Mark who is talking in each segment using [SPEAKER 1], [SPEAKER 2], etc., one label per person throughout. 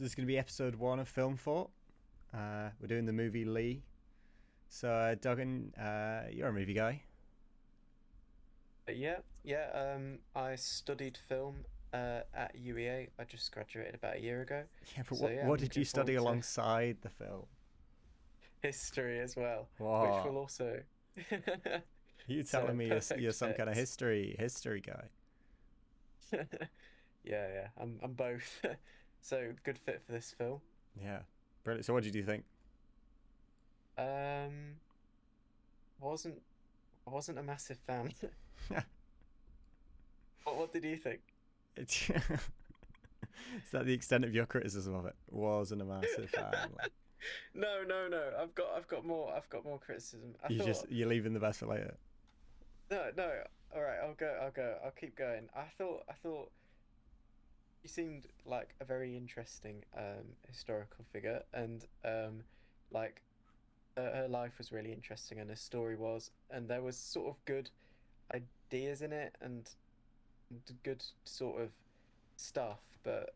[SPEAKER 1] So this is going to be episode 1 of Film Fort. We're doing the movie Lee. So Duggan, you're a movie guy.
[SPEAKER 2] Yeah. I studied film at UEA. I just graduated about a year ago.
[SPEAKER 1] Yeah, but
[SPEAKER 2] So
[SPEAKER 1] what
[SPEAKER 2] yeah,
[SPEAKER 1] what
[SPEAKER 2] I'm
[SPEAKER 1] did you
[SPEAKER 2] looking
[SPEAKER 1] study
[SPEAKER 2] forward to
[SPEAKER 1] alongside the film?
[SPEAKER 2] history as well, which
[SPEAKER 1] What?
[SPEAKER 2] will also
[SPEAKER 1] You telling
[SPEAKER 2] so
[SPEAKER 1] me you're
[SPEAKER 2] perfect
[SPEAKER 1] some kind of
[SPEAKER 2] fit.
[SPEAKER 1] history guy?
[SPEAKER 2] Yeah. I'm both. So good fit for this film.
[SPEAKER 1] Yeah, brilliant. So what did you think?
[SPEAKER 2] Um, wasn't I wasn't a massive fan. What did you think?
[SPEAKER 1] Is that the extent of your criticism of it? Wasn't a massive fan. Like,
[SPEAKER 2] No. I've got more criticism. I
[SPEAKER 1] you just
[SPEAKER 2] thought
[SPEAKER 1] you're leaving the best for later.
[SPEAKER 2] no. All right, I'll go. I'll keep going. I thought he seemed like a very interesting historical figure, and like her life was really interesting, and her story was, and there was sort of good ideas in it, and good sort of stuff, but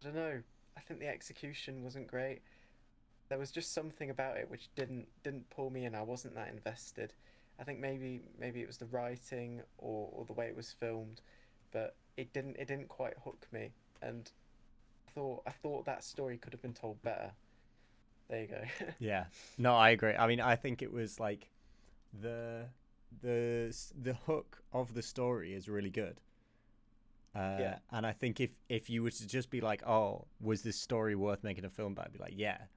[SPEAKER 2] I don't know. I think the execution wasn't great. There was just something about it which didn't pull me in. I wasn't that invested. I think maybe it was the writing or the way it was filmed, but it didn't quite hook me. And I thought that story could have been told better. There you go.
[SPEAKER 1] Yeah, no, I agree. I mean, I think it was like the the hook of the story is really good.
[SPEAKER 2] Yeah.
[SPEAKER 1] And I think if you were to just be like, oh, was this story worth making a film about? I'd be like, yeah. But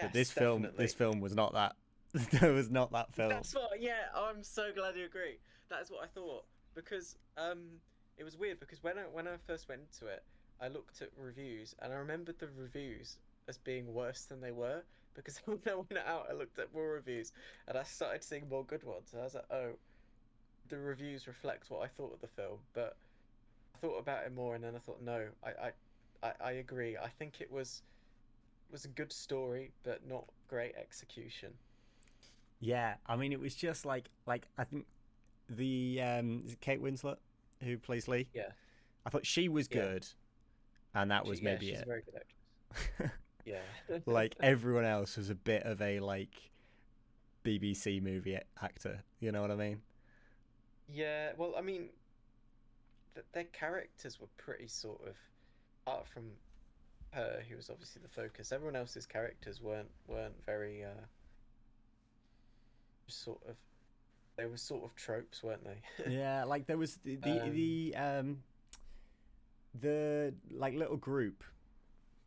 [SPEAKER 2] Yes,
[SPEAKER 1] this
[SPEAKER 2] definitely.
[SPEAKER 1] film was not that. It was not that film.
[SPEAKER 2] That's what. Yeah, I'm so glad you agree. That is what I thought because it was weird because when I first went into it, I looked at reviews and I remembered the reviews as being worse than they were because when I went out, I looked at more reviews and I started seeing more good ones. And I was like, oh, the reviews reflect what I thought of the film, but I thought about it more and then I thought, no, I agree. I think it was a good story, but not great execution.
[SPEAKER 1] Yeah, I mean, it was just like I think the is it Kate Winslet who plays Lee.
[SPEAKER 2] Yeah,
[SPEAKER 1] I thought she was
[SPEAKER 2] yeah.
[SPEAKER 1] good, and that was maybe
[SPEAKER 2] She's a
[SPEAKER 1] it.
[SPEAKER 2] very good actress. Yeah.
[SPEAKER 1] Like everyone else was a bit of a like BBC movie actor. You know what I mean?
[SPEAKER 2] Yeah, well, I mean, their characters were pretty sort of, apart from her, who was obviously the focus. Everyone else's characters weren't very sort of. They were sort of tropes, weren't they?
[SPEAKER 1] Yeah, like there was
[SPEAKER 2] Um,
[SPEAKER 1] the like little group,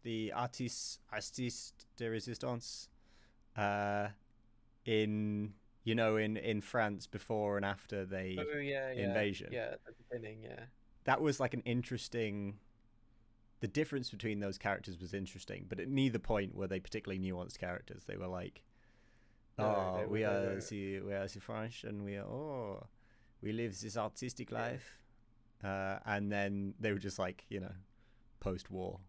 [SPEAKER 1] the artistes de resistance, uh, in in France before and after the
[SPEAKER 2] oh
[SPEAKER 1] invasion.
[SPEAKER 2] yeah. At the beginning, yeah,
[SPEAKER 1] That was like an interesting. The difference between those characters was interesting, but at neither point were they particularly nuanced characters. They were like,
[SPEAKER 2] no,
[SPEAKER 1] "Oh,
[SPEAKER 2] they were they were
[SPEAKER 1] we are the French, and we live this artistic
[SPEAKER 2] yeah
[SPEAKER 1] life," and then they were just like, post-war.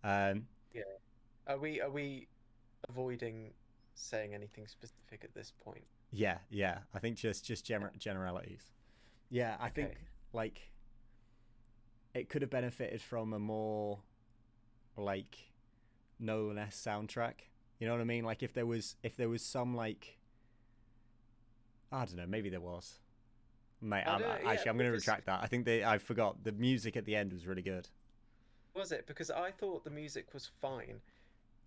[SPEAKER 1] Um,
[SPEAKER 2] yeah. Are we avoiding saying anything specific at this point?
[SPEAKER 1] yeah. I think just
[SPEAKER 2] Yeah.
[SPEAKER 1] generalities. Yeah, I think
[SPEAKER 2] Okay.
[SPEAKER 1] like it could have benefited from a more like Nolan-esque soundtrack. You know what I mean? Like if there was some like I don't know, maybe there was. Mate,
[SPEAKER 2] I don't know. Yeah,
[SPEAKER 1] actually I'm going to
[SPEAKER 2] because
[SPEAKER 1] retract that. I think I forgot the music at the end was really good.
[SPEAKER 2] was it? Because I thought the music was fine,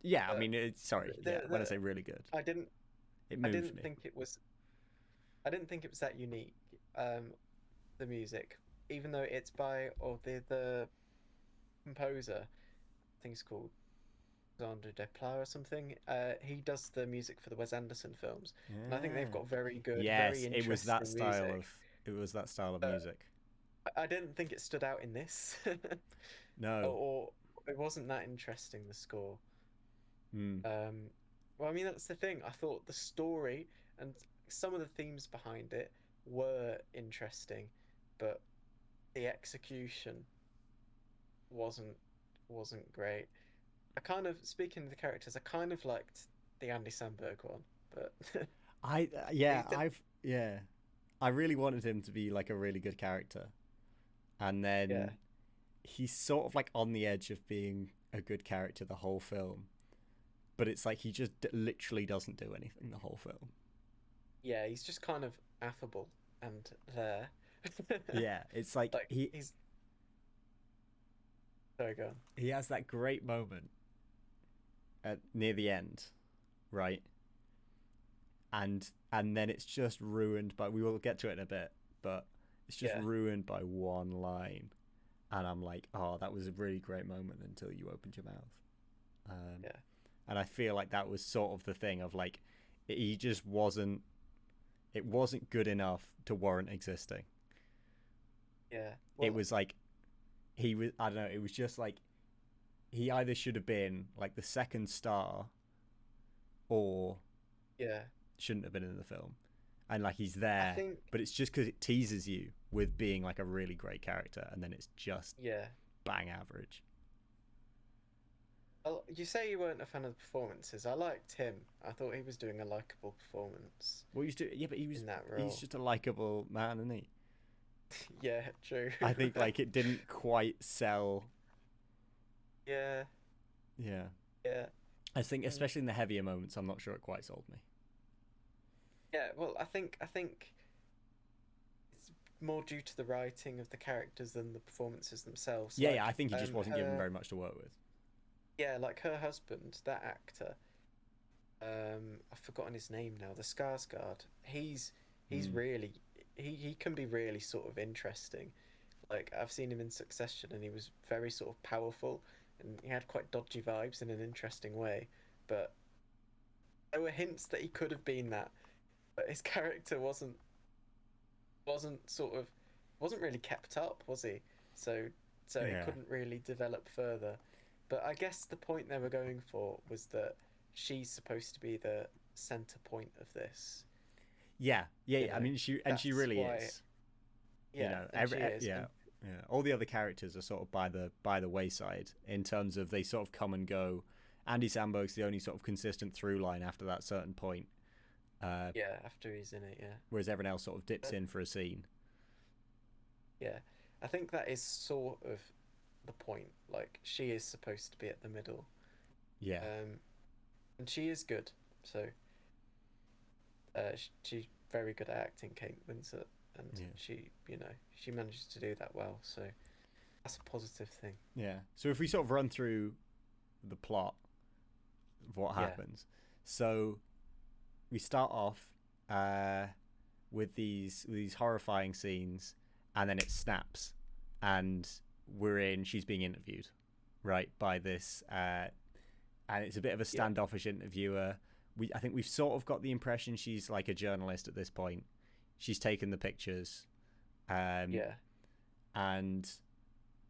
[SPEAKER 1] Yeah, I
[SPEAKER 2] but
[SPEAKER 1] mean, sorry. Yeah, when I
[SPEAKER 2] the
[SPEAKER 1] say really good,
[SPEAKER 2] I didn't
[SPEAKER 1] it
[SPEAKER 2] I
[SPEAKER 1] moved
[SPEAKER 2] didn't
[SPEAKER 1] me.
[SPEAKER 2] think it was I didn't think it was that unique. Um, the music, even though it's by or the composer, I think it's called Alexandre Desplat or something. He does the music for the Wes Anderson films, and I think they've
[SPEAKER 1] Yeah.
[SPEAKER 2] got very good, very
[SPEAKER 1] Yes,
[SPEAKER 2] interesting music.
[SPEAKER 1] it was that style of
[SPEAKER 2] But
[SPEAKER 1] music.
[SPEAKER 2] I didn't think it stood out in this,
[SPEAKER 1] No.
[SPEAKER 2] or it wasn't that interesting. The score.
[SPEAKER 1] Mm.
[SPEAKER 2] Um, well, I mean that's the thing. I thought the story and some of the themes behind it were interesting, but the execution wasn't wasn't great. I kind of speaking of the characters, I kind of liked the Andy Samberg one, but
[SPEAKER 1] Yeah,
[SPEAKER 2] he's did
[SPEAKER 1] I really wanted him to be like a really good character. And
[SPEAKER 2] yeah,
[SPEAKER 1] then he's sort of like on the edge of being a good character the whole film, but it's like he just literally doesn't do anything the whole film.
[SPEAKER 2] Yeah, he's just kind of affable and there.
[SPEAKER 1] Yeah, it's like
[SPEAKER 2] Like he's sorry, go on.
[SPEAKER 1] he has that great moment at near the end, right? And then it's just ruined by, we will get to it in a bit, but it's just
[SPEAKER 2] Yeah,
[SPEAKER 1] ruined by one line, and I'm like, oh, that was a really great moment until you opened your mouth. Um,
[SPEAKER 2] yeah,
[SPEAKER 1] and I feel like that was sort of the thing of like, he just wasn't. It wasn't good enough to warrant existing.
[SPEAKER 2] yeah.
[SPEAKER 1] It
[SPEAKER 2] Well,
[SPEAKER 1] was like he was. I don't know. It was just like he either should have been like the second star, or
[SPEAKER 2] yeah.
[SPEAKER 1] shouldn't have been in the film. And like he's
[SPEAKER 2] I
[SPEAKER 1] there,
[SPEAKER 2] think
[SPEAKER 1] but it's just because it teases you with being like a really great character, and then it's just
[SPEAKER 2] yeah.
[SPEAKER 1] bang average.
[SPEAKER 2] You say you weren't a fan of the performances. I liked him. I thought he was doing a likable performance
[SPEAKER 1] Well, he's yeah, but
[SPEAKER 2] in that
[SPEAKER 1] he's
[SPEAKER 2] role.
[SPEAKER 1] just a likable man, isn't he?
[SPEAKER 2] Yeah, true.
[SPEAKER 1] I think like it didn't quite sell.
[SPEAKER 2] Yeah,
[SPEAKER 1] Yeah,
[SPEAKER 2] yeah.
[SPEAKER 1] I think
[SPEAKER 2] Mm.
[SPEAKER 1] especially in the heavier moments, I'm not sure it quite sold me.
[SPEAKER 2] Yeah, well, I think it's more due to the writing of the characters than the performances themselves.
[SPEAKER 1] Yeah, I think he just wasn't given
[SPEAKER 2] Her,
[SPEAKER 1] very much to work with.
[SPEAKER 2] yeah, like her husband, that actor. I've forgotten his name now. The Skarsgård. He's
[SPEAKER 1] Mm.
[SPEAKER 2] really he can be really sort of interesting. Like I've seen him in Succession, and he was very sort of powerful, and he had quite dodgy vibes in an interesting way. But there were hints that he could have been that, but his character wasn't sort of wasn't really kept up, was he? So so it
[SPEAKER 1] Yeah,
[SPEAKER 2] couldn't really develop further. But I guess the point they were going for was that she's supposed to be the center point of this.
[SPEAKER 1] yeah, yeah.
[SPEAKER 2] You
[SPEAKER 1] I
[SPEAKER 2] know,
[SPEAKER 1] mean, she
[SPEAKER 2] that's
[SPEAKER 1] really
[SPEAKER 2] why.
[SPEAKER 1] is. You
[SPEAKER 2] Yeah,
[SPEAKER 1] know,
[SPEAKER 2] and she is,
[SPEAKER 1] yeah,
[SPEAKER 2] and
[SPEAKER 1] yeah. All the other characters are sort of by the wayside in terms of they sort of come and go. Andy Samberg's the only sort of consistent through line after that certain point, uh,
[SPEAKER 2] yeah, after he's in it, yeah,
[SPEAKER 1] whereas everyone else sort of dips
[SPEAKER 2] but
[SPEAKER 1] in for a scene.
[SPEAKER 2] yeah, I think that is sort of the point. Like she is supposed to be at the middle,
[SPEAKER 1] Yeah,
[SPEAKER 2] um, and she is good. So she's very good at acting, Kate Winslet, and
[SPEAKER 1] yeah,
[SPEAKER 2] she manages to do that well. So that's a positive thing.
[SPEAKER 1] yeah. So if we sort of run through the plot of what
[SPEAKER 2] Yeah,
[SPEAKER 1] happens, so we start off uh, with these horrifying scenes, and then it snaps, and we're in. She's being interviewed, right, by this, and it's a bit of a
[SPEAKER 2] yeah,
[SPEAKER 1] standoffish interviewer. I think we've sort of got the impression she's like a journalist at this point. She's taken the pictures, um,
[SPEAKER 2] yeah,
[SPEAKER 1] and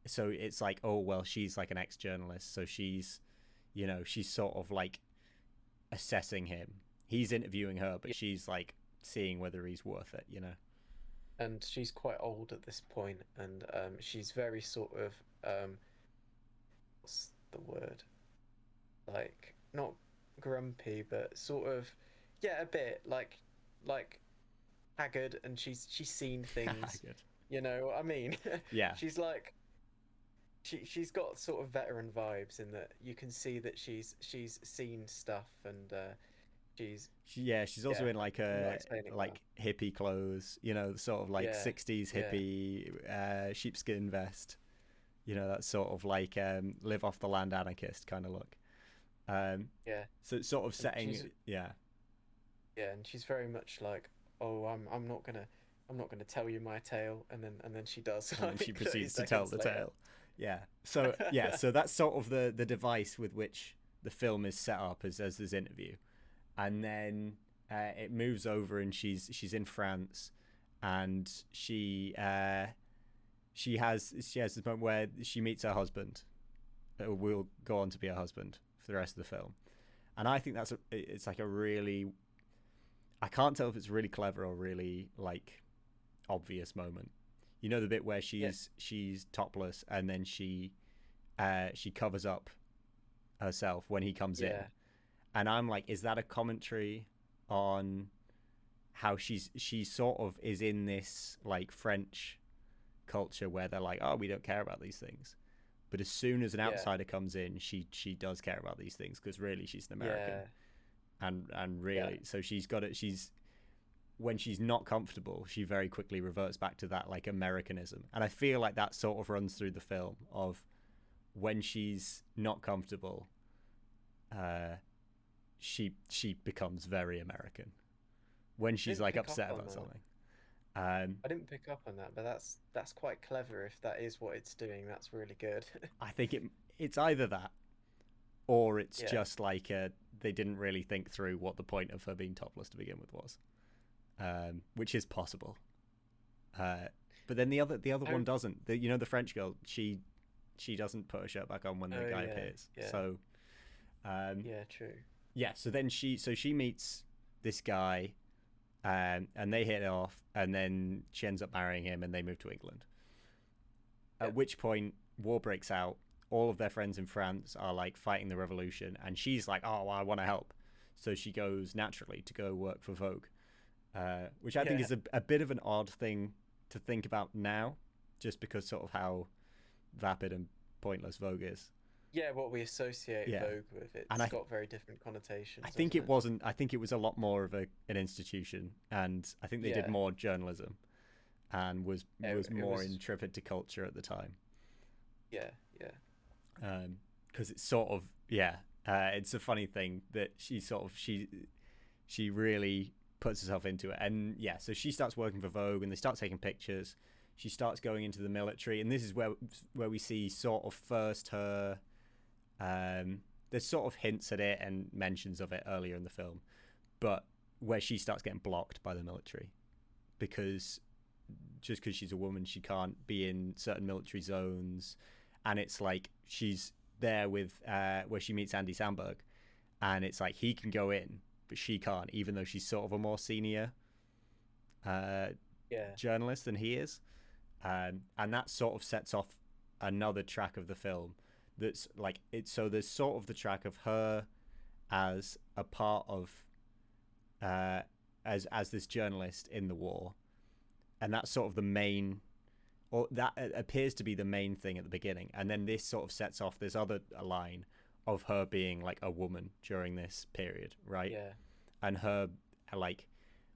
[SPEAKER 1] so it's like, oh well, she's like an ex-journalist, so she's sort of like assessing him. He's interviewing her, but
[SPEAKER 2] yeah.
[SPEAKER 1] she's like seeing whether he's worth it, you know?
[SPEAKER 2] And she's quite old at this point, and she's very sort of what's the word? Like not grumpy, but sort of yeah, a bit like haggard, and she's seen things.
[SPEAKER 1] Good.
[SPEAKER 2] You know what I mean?
[SPEAKER 1] Yeah.
[SPEAKER 2] She's like she's got sort of veteran vibes in that you can see that she's seen stuff, and she's
[SPEAKER 1] She's also
[SPEAKER 2] yeah.
[SPEAKER 1] in like
[SPEAKER 2] I'm not
[SPEAKER 1] a
[SPEAKER 2] explaining well.
[SPEAKER 1] like hippie clothes, sort of like
[SPEAKER 2] Yeah,
[SPEAKER 1] 60s
[SPEAKER 2] yeah,
[SPEAKER 1] hippie sheepskin vest. That sort of like live off the land anarchist kind of look. Um,
[SPEAKER 2] yeah.
[SPEAKER 1] so it's sort of
[SPEAKER 2] And
[SPEAKER 1] setting, yeah,
[SPEAKER 2] yeah, and she's very much like, oh, I'm not gonna tell you my tale, and then she does
[SPEAKER 1] and then she
[SPEAKER 2] like 30
[SPEAKER 1] proceeds to tell
[SPEAKER 2] seconds
[SPEAKER 1] the
[SPEAKER 2] later.
[SPEAKER 1] tale. Yeah. So yeah, so that's sort of the device with which the film is set up as this interview, and then it moves over and she's in France, and she has this moment where she meets her husband, who will go on to be her husband for the rest of the film, and I think it's like a really, I can't tell if it's really clever or really like obvious moment. The bit where
[SPEAKER 2] Yeah,
[SPEAKER 1] she's topless and then she covers up herself when he comes in,
[SPEAKER 2] yeah,
[SPEAKER 1] and I'm like, is that a commentary on how she sort of is in this like French culture where they're like, oh, we don't care about these things, But as soon as an
[SPEAKER 2] Yeah.
[SPEAKER 1] outsider comes in, she does care about these things because really she's an American,
[SPEAKER 2] Yeah.
[SPEAKER 1] and
[SPEAKER 2] Yeah.
[SPEAKER 1] really so she's got it. She's when she's not comfortable, she very quickly reverts back to that like Americanism, and I feel like that sort of runs through the film of when she's not comfortable, she becomes very American when she's
[SPEAKER 2] Didn't
[SPEAKER 1] like
[SPEAKER 2] pick up
[SPEAKER 1] upset
[SPEAKER 2] on
[SPEAKER 1] about
[SPEAKER 2] that.
[SPEAKER 1] something.
[SPEAKER 2] I didn't pick up on that, but that's quite clever if that is what it's doing. That's really good.
[SPEAKER 1] I think it's either that or it's
[SPEAKER 2] Yeah.
[SPEAKER 1] just like they didn't really think through what the point of her being topless to begin with was, which is possible. But then the other
[SPEAKER 2] I
[SPEAKER 1] one doesn't. The French girl, she doesn't put her shirt back on when the
[SPEAKER 2] Oh
[SPEAKER 1] guy
[SPEAKER 2] yeah.
[SPEAKER 1] appears.
[SPEAKER 2] Yeah.
[SPEAKER 1] So
[SPEAKER 2] Yeah, true.
[SPEAKER 1] yeah, so then she meets this guy, and they hit it off, and then she ends up marrying him, and they move to England.
[SPEAKER 2] Yeah.
[SPEAKER 1] At which point, war breaks out. All of their friends in France are like fighting the revolution, and she's like, "Oh, well, I want to help," so she goes naturally to go work for Vogue, which I think
[SPEAKER 2] Yeah.
[SPEAKER 1] is a bit of an odd thing to think about now, just because sort of how vapid and pointless Vogue is.
[SPEAKER 2] Yeah, what we associate
[SPEAKER 1] Yeah.
[SPEAKER 2] Vogue with,
[SPEAKER 1] And
[SPEAKER 2] it's got very different connotations,
[SPEAKER 1] I think
[SPEAKER 2] hasn't
[SPEAKER 1] it wasn't. I think it was a lot more of an institution, and I think they did
[SPEAKER 2] Yeah.
[SPEAKER 1] more journalism, and was
[SPEAKER 2] Yeah,
[SPEAKER 1] was
[SPEAKER 2] it
[SPEAKER 1] more
[SPEAKER 2] was.
[SPEAKER 1] intrepid to culture at the time.
[SPEAKER 2] Yeah, yeah,
[SPEAKER 1] Because it's sort of it's a funny thing that she really puts herself into it, and yeah, so she starts working for Vogue, and they start taking pictures. She starts going into the military, and this is where we see sort of first her. There's sort of hints at it and mentions of it earlier in the film, but where she starts getting blocked by the military because just because she's a woman, she can't be in certain military zones, and it's like she's there with where she meets Andy Samberg, and it's like he can go in, but she can't, even though she's sort of a more senior
[SPEAKER 2] yeah,
[SPEAKER 1] journalist than he is, and that sort of sets off another track of the film that's like it. So there's sort of the track of her as a part of as this journalist in the war, and that's sort of the main, or that appears to be the main thing at the beginning, and then this sort of sets off this other line of her being like a woman during this period, right?
[SPEAKER 2] yeah,
[SPEAKER 1] And her like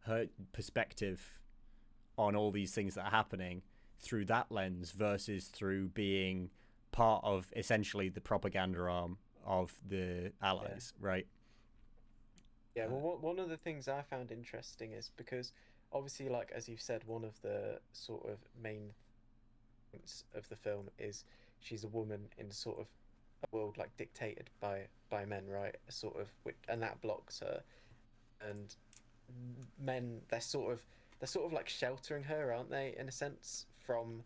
[SPEAKER 1] her perspective on all these things that are happening through that lens versus through being part of essentially the propaganda arm of the Allies, right?
[SPEAKER 2] yeah. Well, one of the things I found interesting is because obviously, like as you've said, one of the sort of main points of the film is she's a woman in sort of a world like dictated by men, right? A sort of and that blocks her, and men they're sort of like sheltering her, aren't they, in a sense, from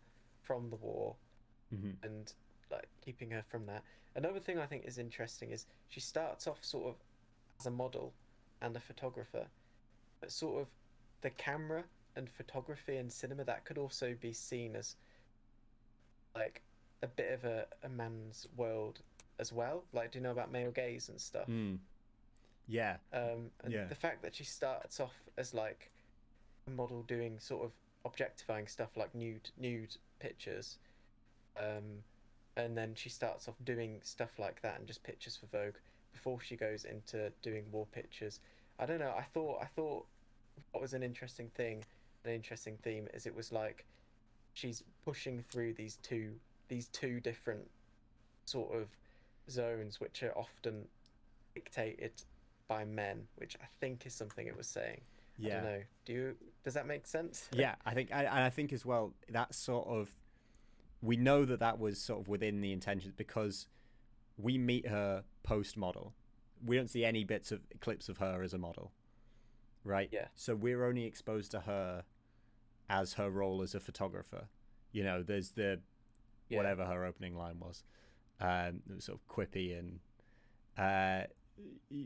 [SPEAKER 2] the war
[SPEAKER 1] Mm-hmm.
[SPEAKER 2] and like keeping her from that. Another thing I think is interesting is she starts off sort of as a model and a photographer, but sort of the camera and photography and cinema that could also be seen as like a bit of a man's world as well. Like, do you know about male gaze and stuff?
[SPEAKER 1] Mm. Yeah,
[SPEAKER 2] And
[SPEAKER 1] yeah,
[SPEAKER 2] the fact that she starts off as like a model doing sort of objectifying stuff like nude pictures, and then she starts off doing stuff like that and just pictures for Vogue before she goes into doing war pictures. I don't know. I thought what was an interesting thing, an interesting theme is it was like she's pushing through these two different sort of zones which are often dictated by men, which I think is something it was saying. I don't
[SPEAKER 1] yeah,
[SPEAKER 2] know. Does that make sense?
[SPEAKER 1] yeah. I think as well that sort of we know that was sort of within the intentions because we meet her post model. We don't see any bits of clips of her as a model, right?
[SPEAKER 2] Yeah.
[SPEAKER 1] So we're only exposed to her as her role as a photographer. There's the
[SPEAKER 2] Yeah.
[SPEAKER 1] whatever her opening line was. It was sort of quippy, and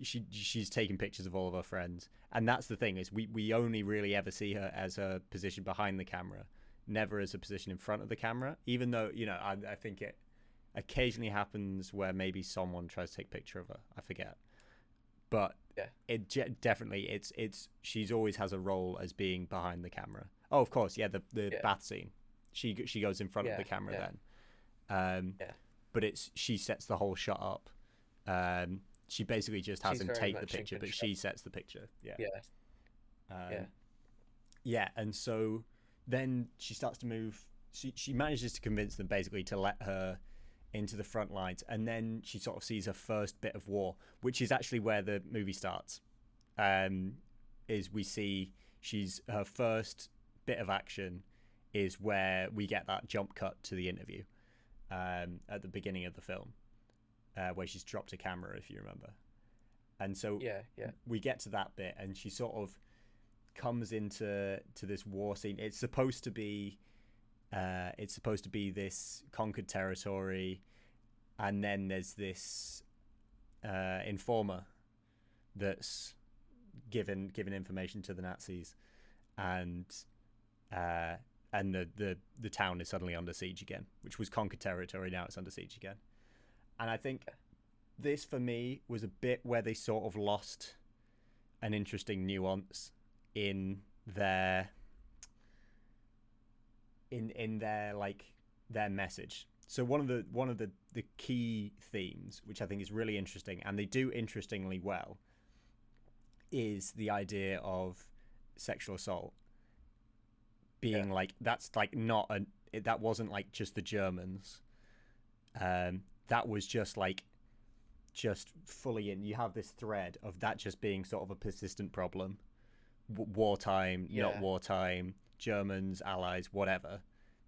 [SPEAKER 1] she's taking pictures of all of her friends, and that's the thing is we only really ever see her as a position behind the camera, never as a position in front of the camera. Even though I think it occasionally happens where maybe someone tries to take a picture of her. I forget, but
[SPEAKER 2] Yeah.
[SPEAKER 1] definitely it's she's always has a role as being behind the camera. Oh, of course, yeah. The
[SPEAKER 2] Yeah.
[SPEAKER 1] bath scene, she goes in front of
[SPEAKER 2] Yeah,
[SPEAKER 1] the camera
[SPEAKER 2] yeah.
[SPEAKER 1] then.
[SPEAKER 2] Yeah.
[SPEAKER 1] but it's she sets the whole shot up. She basically just has
[SPEAKER 2] She's
[SPEAKER 1] him
[SPEAKER 2] very
[SPEAKER 1] take the
[SPEAKER 2] much in
[SPEAKER 1] picture, but
[SPEAKER 2] control.
[SPEAKER 1] she sets the picture. Yeah.
[SPEAKER 2] Yeah, yeah,
[SPEAKER 1] Um, yeah, and so then she starts to move. She manages to convince them basically to let her into the front lines, and then she sort of sees her first bit of war, which is actually where the movie starts. Is we see she's her first bit of action is where we get that jump cut to the interview at the beginning of the film, where she's dropped a camera, if you remember. And so
[SPEAKER 2] yeah, yeah,
[SPEAKER 1] we get to that bit, and she sort of comes into this war scene. It's supposed to be this conquered territory, and then there's this informer that's given information to the Nazis, and the town is suddenly under siege again, which was conquered territory. Now it's under siege again, and I think this for me was a bit where they sort of lost an interesting nuance in their in their like their message. So one of the key themes, which I think is really interesting, and they do interestingly well, is the idea of sexual assault being like that's like not a that wasn't like just the Germans. That was just like just fully in. You have this thread of that just being sort of a persistent problem. Wartime, not
[SPEAKER 2] yeah.
[SPEAKER 1] wartime, Germans, allies, whatever.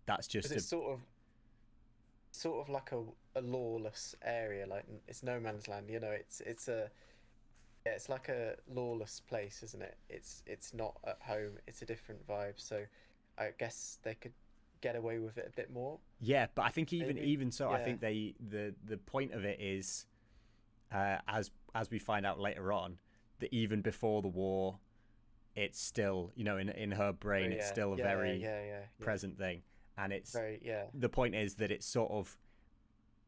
[SPEAKER 1] That's just
[SPEAKER 2] Because it's sort of like a lawless area, like it's no man's land. You know, it's a yeah, it's like a lawless place, isn't it? It's not at home. It's a different vibe. So I guess they could get away with it a bit more,
[SPEAKER 1] yeah, but I think
[SPEAKER 2] maybe.
[SPEAKER 1] even so, I
[SPEAKER 2] Yeah,
[SPEAKER 1] think the point of it is, as we find out later on, that even before the war, it's still in her
[SPEAKER 2] oh
[SPEAKER 1] brain, it's
[SPEAKER 2] yeah,
[SPEAKER 1] still a
[SPEAKER 2] yeah,
[SPEAKER 1] very
[SPEAKER 2] yeah, yeah, yeah.
[SPEAKER 1] present thing, and it's
[SPEAKER 2] Very yeah,
[SPEAKER 1] the point is that it's sort of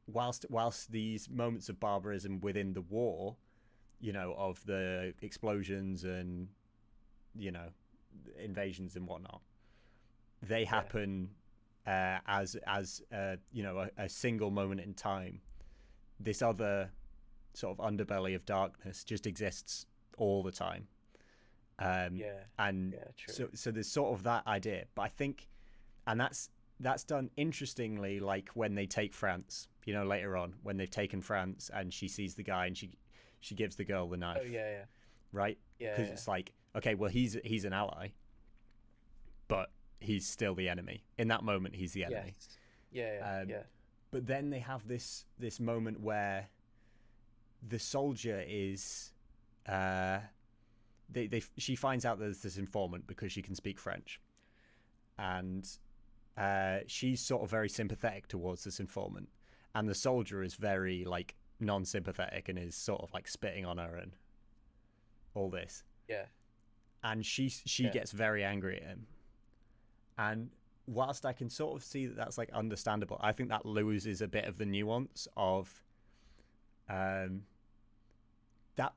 [SPEAKER 1] whilst these moments of barbarism within the war, of the explosions and you know invasions and whatnot, they
[SPEAKER 2] yeah,
[SPEAKER 1] happen as a single moment in time. This other sort of underbelly of darkness just exists all the time,
[SPEAKER 2] yeah,
[SPEAKER 1] and
[SPEAKER 2] yeah. True.
[SPEAKER 1] so there's sort of that idea. But I think, and that's done interestingly, like when they take France, later on when they've taken France, and she sees the guy and she gives the girl the
[SPEAKER 2] Oh
[SPEAKER 1] knife,
[SPEAKER 2] yeah, yeah,
[SPEAKER 1] right?
[SPEAKER 2] yeah,
[SPEAKER 1] Because
[SPEAKER 2] yeah.
[SPEAKER 1] it's like, okay, well he's an ally, but he's still the enemy. In that moment, he's the
[SPEAKER 2] Yes.
[SPEAKER 1] enemy.
[SPEAKER 2] Yeah, yeah,
[SPEAKER 1] Um,
[SPEAKER 2] yeah,
[SPEAKER 1] but then they have this moment where the soldier is, she finds out there's this informant because she can speak French, and she's sort of very sympathetic towards this informant, and the soldier is very like non-sympathetic and is sort of like spitting on her and all this,
[SPEAKER 2] yeah,
[SPEAKER 1] and she
[SPEAKER 2] yeah,
[SPEAKER 1] gets very angry at him. And whilst I can sort of see that that's like understandable, I think that loses a bit of the nuance of um,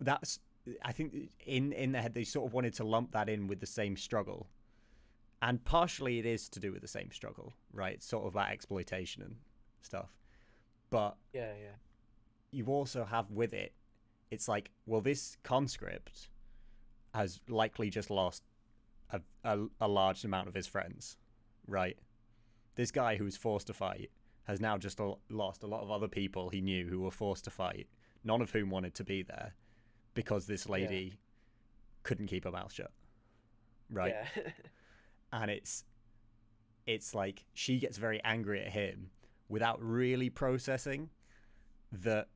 [SPEAKER 1] that's I think in their head they sort of wanted to lump that in with the same struggle, and partially it is to do with the same struggle, right? It's sort of that exploitation and stuff, but
[SPEAKER 2] yeah, yeah,
[SPEAKER 1] you also have with it, it's like, well, this conscript has likely just lost a large amount of his friends, right? This guy who was forced to fight has now just lost a lot of other people he knew who were forced to fight, none of whom wanted to be there because this
[SPEAKER 2] yeah,
[SPEAKER 1] lady couldn't keep her mouth shut, right?
[SPEAKER 2] yeah,
[SPEAKER 1] And it's like she gets very angry at him without really processing that,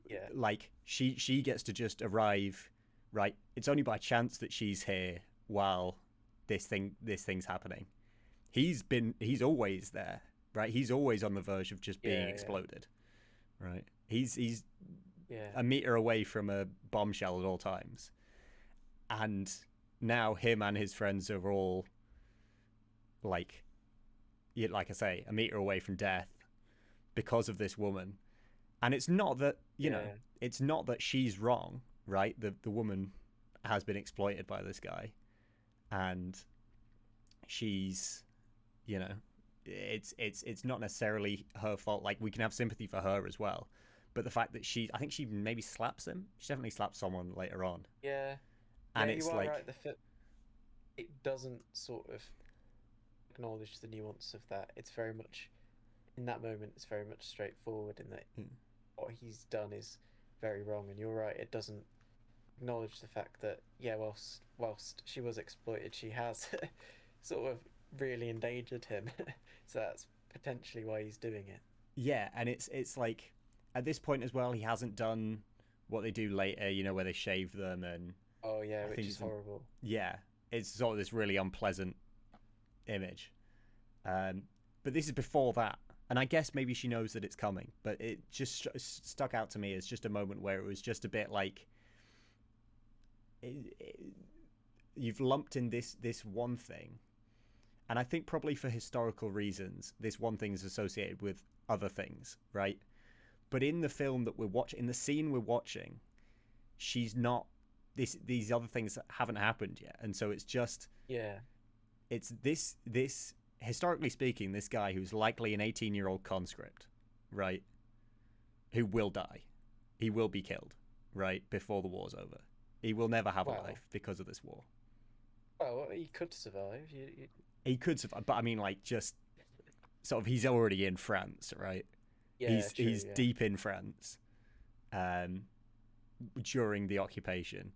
[SPEAKER 2] yeah,
[SPEAKER 1] like she gets to just arrive, right? It's only by chance that she's here while this thing's happening. He's always there, right? He's always on the verge of just being
[SPEAKER 2] yeah, yeah,
[SPEAKER 1] exploded, right? He's
[SPEAKER 2] yeah,
[SPEAKER 1] a meter away from a bombshell at all times, and now him and his friends are all like, yeah, like I say, a meter away from death because of this woman. And it's not that
[SPEAKER 2] yeah,
[SPEAKER 1] it's not that she's wrong, right? The woman has been exploited by this guy, and she's, you know, it's not necessarily her fault. Like, we can have sympathy for her as well, but the fact that I think she maybe slaps him. She definitely slaps someone later on,
[SPEAKER 2] Yeah,
[SPEAKER 1] and
[SPEAKER 2] yeah, you
[SPEAKER 1] it's
[SPEAKER 2] are
[SPEAKER 1] like,
[SPEAKER 2] right. It doesn't sort of acknowledge the nuance of that. It's very much in that moment. It's very much straightforward in that
[SPEAKER 1] mm,
[SPEAKER 2] what he's done is very wrong, and you're right. It doesn't acknowledge the fact that yeah, whilst she was exploited, she has sort of really endangered him. So that's potentially why he's doing it.
[SPEAKER 1] yeah, and it's like at this point as well, he hasn't done what they do later. Where they shave them, and
[SPEAKER 2] Oh yeah,
[SPEAKER 1] I
[SPEAKER 2] which
[SPEAKER 1] think
[SPEAKER 2] is horrible.
[SPEAKER 1] yeah, it's sort of this really unpleasant image. Um, but this is before that, and I guess maybe she knows that it's coming. But it just stuck out to me as just a moment where it was just a bit like it, you've lumped in this one thing, and I think probably for historical reasons, this one thing is associated with other things, right? But in the film that we're watching, in the scene we're watching, she's not. These other things haven't happened yet, and so
[SPEAKER 2] Yeah,
[SPEAKER 1] it's this historically speaking, this guy who's likely an 18-year-old conscript, right? Who will die. He will be killed, right? Before the war's over. He will never have a
[SPEAKER 2] well,
[SPEAKER 1] life because of this war.
[SPEAKER 2] well, he could survive.
[SPEAKER 1] He could survive, but I mean, like, just sort of, he's already in France, right?
[SPEAKER 2] Yeah, true.
[SPEAKER 1] He's
[SPEAKER 2] Yeah,
[SPEAKER 1] deep in France, um, during the occupation.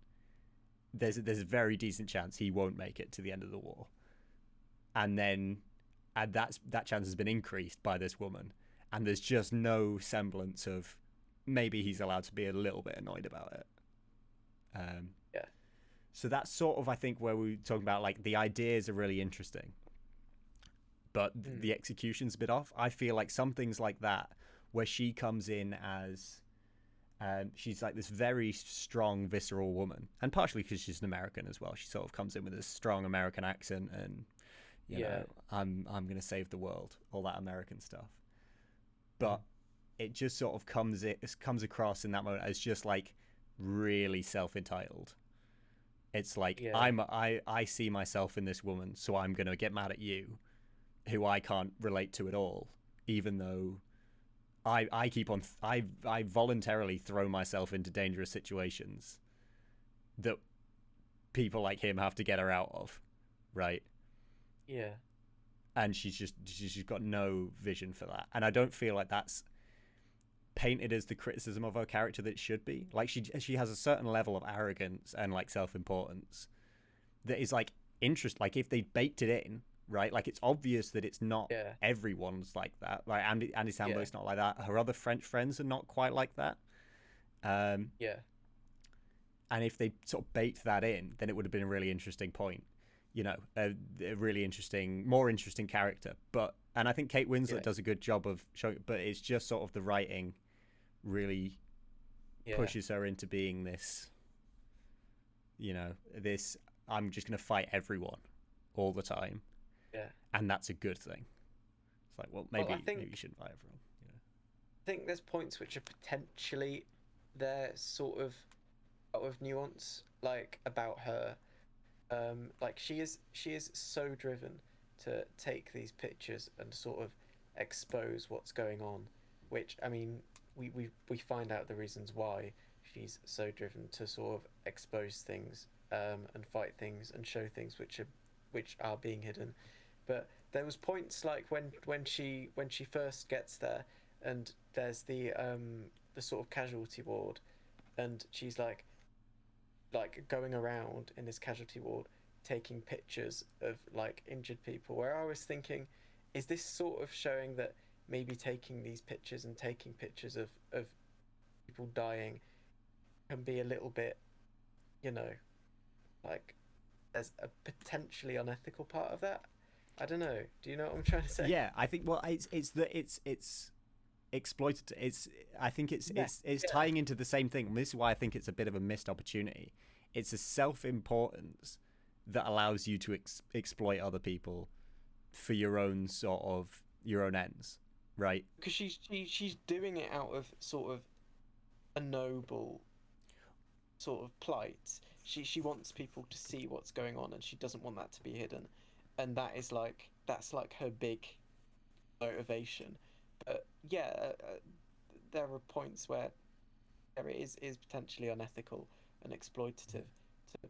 [SPEAKER 1] There's a very decent chance he won't make it to the end of the war, and then that chance has been increased by this woman, and there's just no semblance of maybe he's allowed to be a little bit annoyed about it. Um,
[SPEAKER 2] yeah.
[SPEAKER 1] so that's sort of, I think, where we talk about, like, the ideas are really interesting, but
[SPEAKER 2] Mm,
[SPEAKER 1] the execution's a bit off. I feel like some things like that, where she comes in as she's like this very strong, visceral woman, and partially because she's an American as well. She sort of comes in with this strong American accent, and
[SPEAKER 2] yeah.
[SPEAKER 1] I'm gonna save the world, all that American stuff.
[SPEAKER 2] Mm,
[SPEAKER 1] But it just sort of comes across in that moment as just like really self entitled. It's like,
[SPEAKER 2] yeah,
[SPEAKER 1] I see myself in this woman, so I'm gonna get mad at you, who I can't relate to at all, even though I keep on I voluntarily throw myself into dangerous situations that people like him have to get her out of, right?
[SPEAKER 2] yeah,
[SPEAKER 1] And she's got no vision for that, and I don't feel like that's painted as the criticism of her character that it should be. Like, she has a certain level of arrogance and like self importance that is like interest. Like, if they baked it in, right? Like, it's obvious that it's not
[SPEAKER 2] yeah,
[SPEAKER 1] everyone's like that. Like, Andy
[SPEAKER 2] yeah,
[SPEAKER 1] Samberg's not like that. Her other French friends are not quite like that. Um,
[SPEAKER 2] yeah,
[SPEAKER 1] and if they sort of baked that in, then it would have been a really interesting point. A really interesting, more interesting character. And I think Kate Winslet
[SPEAKER 2] yeah,
[SPEAKER 1] does a good job of showing. But it's just sort of the writing really
[SPEAKER 2] yeah.
[SPEAKER 1] pushes her into being this. This, I'm just going to fight everyone all the time,
[SPEAKER 2] Yeah.
[SPEAKER 1] and that's a good thing. It's like, well,
[SPEAKER 2] Well,
[SPEAKER 1] maybe you shouldn't fight everyone.
[SPEAKER 2] I think there's points which are potentially there, sort of out of nuance, like about her. Like she is so driven to take these pictures and sort of expose what's going on, which I mean, we find out the reasons why she's so driven to sort of expose things, and fight things and show things which are being hidden. But there was points like when she first gets there, and there's the sort of casualty ward, and she's like going around in this casualty ward taking pictures of like injured people, where I was thinking, is this sort of showing that maybe taking these pictures and taking pictures of people dying can be a little bit, you know, like there's a potentially unethical part of that. I don't know. Do you know what I'm trying to say?
[SPEAKER 1] Yeah, I think, well, it's exploited. I think
[SPEAKER 2] Yeah,
[SPEAKER 1] it's
[SPEAKER 2] yeah,
[SPEAKER 1] tying into the same thing. This is why I think it's a bit of a missed opportunity. It's a self importance that allows you to exploit other people for your own ends, right?
[SPEAKER 2] because she's doing it out of sort of a noble sort of plight. She wants people to see what's going on, and she doesn't want that to be hidden. And that's like her big motivation. But yeah, there are points where it is potentially unethical and exploitative to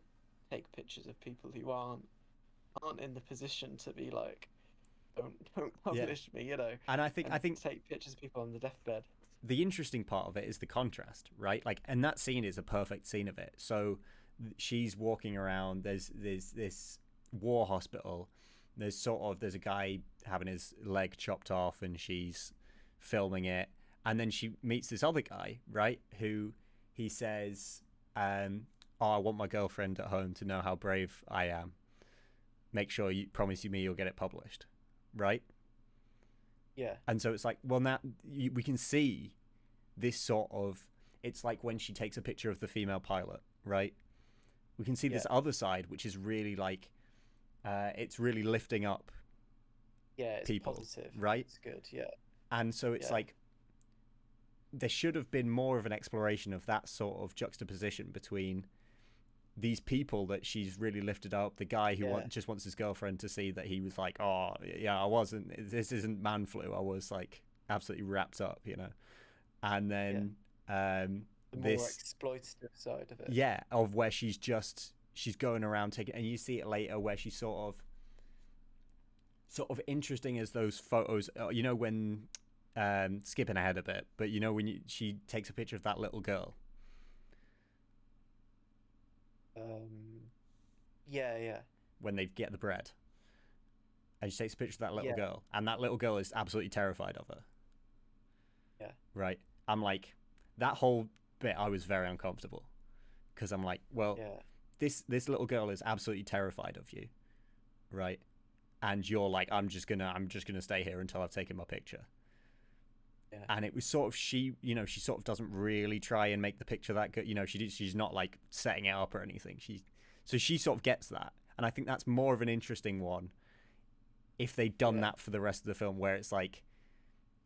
[SPEAKER 2] take pictures of people who aren't in the position to be like, don't
[SPEAKER 1] Yeah.
[SPEAKER 2] publish me,
[SPEAKER 1] And I think
[SPEAKER 2] and take pictures of people on the deathbed.
[SPEAKER 1] the interesting part of it is the contrast, right? Like, and that scene is a perfect scene of it. So she's walking around. There's this war hospital. There's a guy having his leg chopped off, and she's filming it. And then she meets this other guy, right? Who he says, "Oh, I want my girlfriend at home to know how brave I am. Make sure you promise me you'll get it published," right?
[SPEAKER 2] Yeah,
[SPEAKER 1] And so it's like, well, now we can see this sort of. It's like when she takes a picture of the female pilot, right? We can see
[SPEAKER 2] yeah,
[SPEAKER 1] this other side, which is really like, it's really lifting up
[SPEAKER 2] yeah. It's
[SPEAKER 1] people,
[SPEAKER 2] positive.
[SPEAKER 1] right?
[SPEAKER 2] It's good. Yeah,
[SPEAKER 1] And so it's
[SPEAKER 2] yeah,
[SPEAKER 1] like there should have been more of an exploration of that sort of juxtaposition between these people that she's really lifted up. The guy who
[SPEAKER 2] yeah,
[SPEAKER 1] just wants his girlfriend to see that he was like, oh yeah, I wasn't. This isn't man flu. I was like absolutely wrapped up, And
[SPEAKER 2] yeah.
[SPEAKER 1] then
[SPEAKER 2] The more
[SPEAKER 1] this,
[SPEAKER 2] exploitative side of it.
[SPEAKER 1] yeah, of where she's going around taking, and you see it later where she's sort of interesting as those photos. When skipping ahead a bit, but when she takes a picture of that little girl.
[SPEAKER 2] Yeah, yeah,
[SPEAKER 1] When they get the bread, and she takes a picture of that little
[SPEAKER 2] yeah,
[SPEAKER 1] girl, and that little girl is absolutely terrified of her.
[SPEAKER 2] yeah,
[SPEAKER 1] Right? I'm like, that whole bit, I was very uncomfortable because I'm like, well,
[SPEAKER 2] yeah,
[SPEAKER 1] this little girl is absolutely terrified of you, right? And you're like, I'm just gonna stay here until I've taken my picture.
[SPEAKER 2] yeah,
[SPEAKER 1] And it was sort of she sort of doesn't really try and make the picture that good. She's not like setting it up or anything. She sort of gets that, and I think that's more of an interesting one if they'd done
[SPEAKER 2] yeah,
[SPEAKER 1] that for the rest of the film, where it's like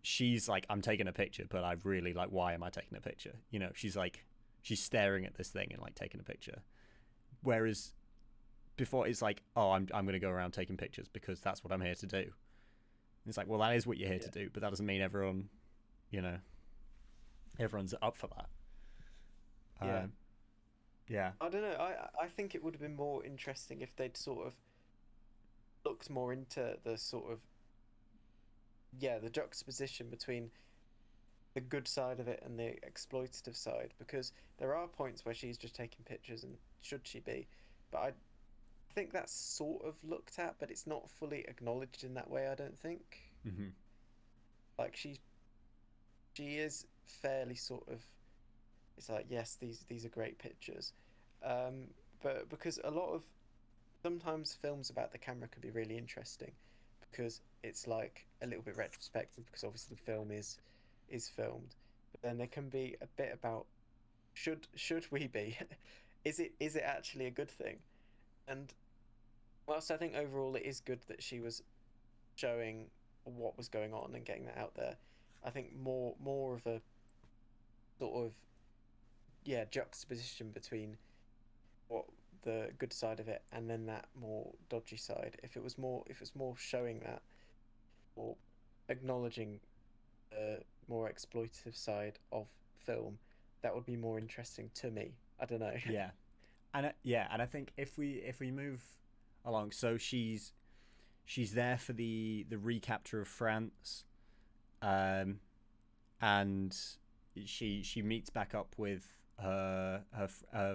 [SPEAKER 1] she's like, I'm taking a picture, but I've really like, why am I taking a picture? She's staring at this thing and like taking a picture, whereas before it's like, oh, I'm gonna go around taking pictures because that's what I'm here to do. And it's like, well, that is what you're here
[SPEAKER 2] yeah,
[SPEAKER 1] to do, but that doesn't mean you know, everyone's up for that.
[SPEAKER 2] yeah.
[SPEAKER 1] Um, yeah,
[SPEAKER 2] I don't know. I think it would have been more interesting if they'd sort of looked more into the sort of, yeah, the juxtaposition between the good side of it and the exploitative side, because there are points where she's just taking pictures, and should she be? But I think that's sort of looked at, but it's not fully acknowledged in that way, I don't think.
[SPEAKER 1] hmm
[SPEAKER 2] Like she is fairly sort of, it's like, yes, these are great pictures. But because a lot of sometimes films about the camera can be really interesting because it's like a little bit retrospective, because obviously the film is filmed, but then there can be a bit about, should we be, is it actually a good thing? And whilst I think overall it is good that she was showing what was going on and getting that out there, I think more of a sort of, yeah, juxtaposition between what the good side of it and then that more dodgy side. If it was more showing that, or acknowledging the more exploitative side of film, that would be more interesting to me. I don't know.
[SPEAKER 1] yeah, and I think if we move along, so she's there for the recapture of France, um, and she meets back up with her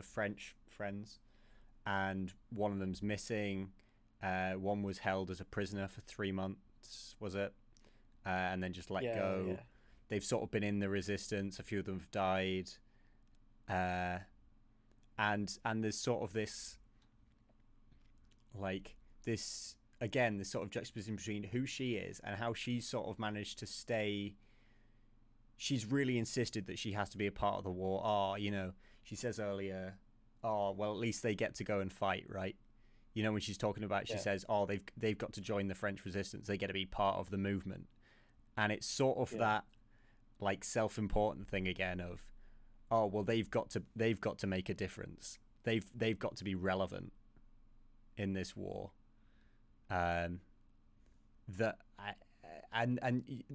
[SPEAKER 1] French friends, and one of them's missing. One was held as a prisoner for 3 months, was it? And then just let
[SPEAKER 2] Yeah,
[SPEAKER 1] go.
[SPEAKER 2] yeah,
[SPEAKER 1] They've sort of been in the resistance. A few of them have died, uh, and there's sort of this like this again, this sort of juxtaposition between who she is and how she's sort of managed to stay. She's really insisted that she has to be a part of the war. She says earlier, oh well, at least they get to go and fight, right? When she's talking about, she
[SPEAKER 2] yeah,
[SPEAKER 1] says, oh, they've got to join the French resistance. They get to be part of the movement, and it's sort of
[SPEAKER 2] yeah,
[SPEAKER 1] that like self-important thing again of, oh well, they've got to make a difference. They've got to be relevant in this war. Um, that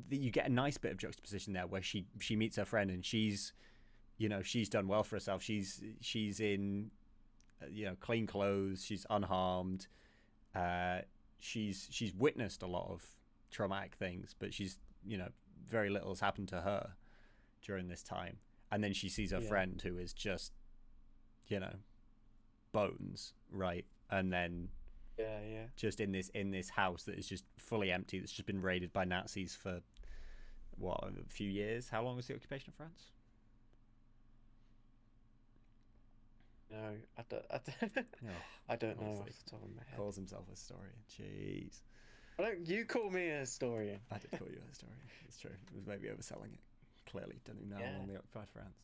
[SPEAKER 1] you get a nice bit of juxtaposition there where she meets her friend, and she's she's done well for herself. She's in clean clothes, she's unharmed, she's witnessed a lot of traumatic things, but she's very little has happened to her during this time. And then she sees her friend who is just bones, right? And then just in this house that is just fully empty, that's just been raided by Nazis for what, a few years. How long was the occupation of France?
[SPEAKER 2] No, I don't know off the top of my head.
[SPEAKER 1] Calls himself a historian. Jeez.
[SPEAKER 2] Why don't you call me a historian?
[SPEAKER 1] I did call you a historian. It's true. It was maybe overselling it. Clearly, don't even know how long they occupied France.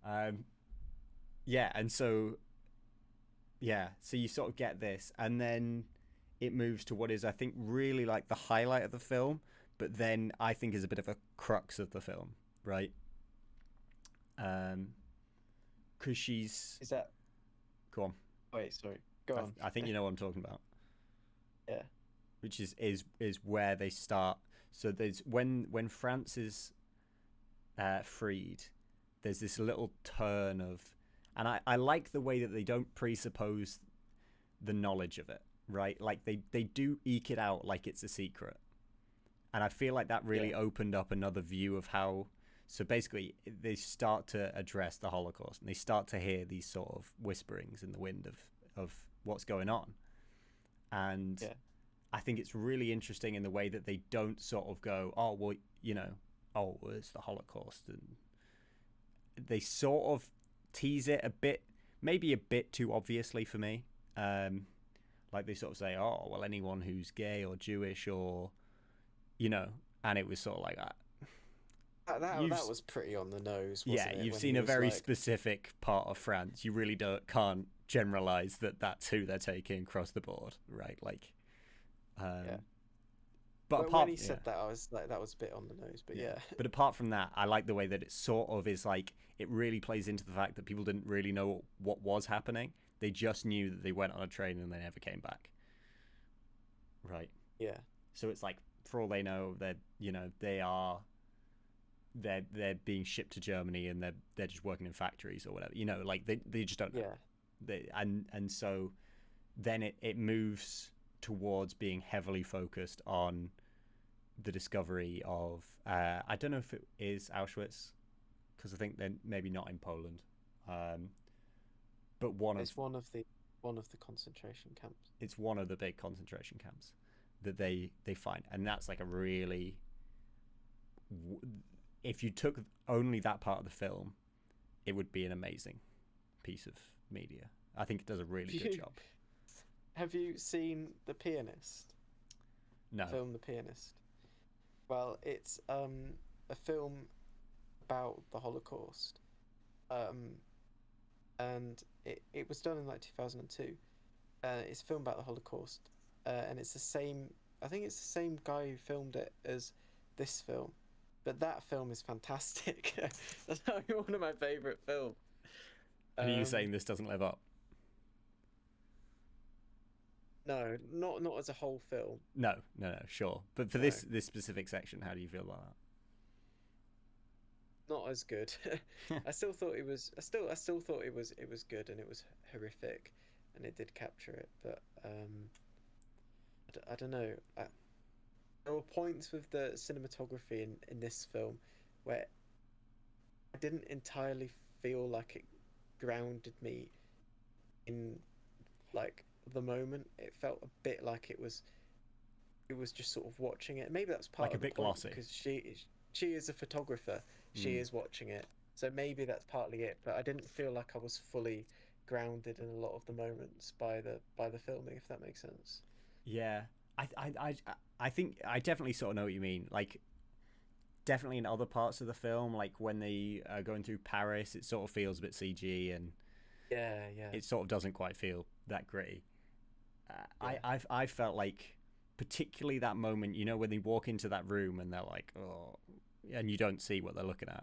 [SPEAKER 1] And so you sort of get this, and then it moves to what is, I think, really like the highlight of the film, but then I think is a bit of a crux of the film, right? Because she's...
[SPEAKER 2] Is that...
[SPEAKER 1] Go on.
[SPEAKER 2] Wait, sorry. Go on.
[SPEAKER 1] I think you know what I'm talking about.
[SPEAKER 2] Yeah.
[SPEAKER 1] Which is where they start. So there's when France is freed, there's this little turn of... And I like the way that they don't presuppose the knowledge of it, right? Like they do eke it out like it's a secret. And I feel like that really opened up another view of how... So basically, they start to address the Holocaust, and they start to hear these sort of whisperings in the wind of what's going on. And I think it's really interesting in the way that they don't sort of go, oh, well, it's the Holocaust. And they sort of tease it a bit, maybe a bit too obviously for me. Like they sort of say, oh, well, anyone who's gay or Jewish or, and it was sort of like that.
[SPEAKER 2] That was pretty on the nose, wasn't it?
[SPEAKER 1] You've seen a very specific part of France. You really can't generalize that that's who they're taking across the board, right? Like, but
[SPEAKER 2] when he said that, I was like, that was a bit on the nose, but yeah.
[SPEAKER 1] But apart from that, I like the way that it sort of is like, it really plays into the fact that people didn't really know what was happening. They just knew that they went on a train and they never came back. Right.
[SPEAKER 2] Yeah.
[SPEAKER 1] So it's like, for all they know, they're being shipped to Germany and they're just working in factories or whatever. Like they just don't know. Yeah. And so then it moves towards being heavily focused on the discovery of I don't know if it is Auschwitz, because I think they're maybe not in Poland, but
[SPEAKER 2] it's one of the concentration camps.
[SPEAKER 1] It's one of the big concentration camps that they find, and that's like a really, if you took only that part of the film, it would be an amazing piece of media. I think it does a really good job.
[SPEAKER 2] Have you seen The Pianist?
[SPEAKER 1] No.
[SPEAKER 2] Film The Pianist. Well, it's a film about the Holocaust, and it was done in like 2002. It's a film about the Holocaust, and it's the same. I think it's the same guy who filmed it as this film, but that film is fantastic. That's probably one of my favorite films.
[SPEAKER 1] Are you saying this doesn't live up?
[SPEAKER 2] No, not as a whole film.
[SPEAKER 1] No, sure. But for this specific section, how do you feel about that?
[SPEAKER 2] Not as good. I still thought it was. I still thought it was good, and it was horrific, and it did capture it. But I don't know. There were points with the cinematography in this film where I didn't entirely feel like it grounded me in like the moment. It felt a bit like it was just sort of watching it. Maybe that's part
[SPEAKER 1] like
[SPEAKER 2] of the
[SPEAKER 1] a bit
[SPEAKER 2] point,
[SPEAKER 1] glossy,
[SPEAKER 2] because she is a photographer. She is watching it, so maybe that's partly it. But I didn't feel like I was fully grounded in a lot of the moments by the filming, if that makes sense.
[SPEAKER 1] Yeah, I think I definitely sort of know what you mean. Like, definitely in other parts of the film, like when they are going through Paris, it sort of feels a bit CG, and it sort of doesn't quite feel that gritty. I felt like, particularly that moment, when they walk into that room and they're like, oh, and you don't see what they're looking at,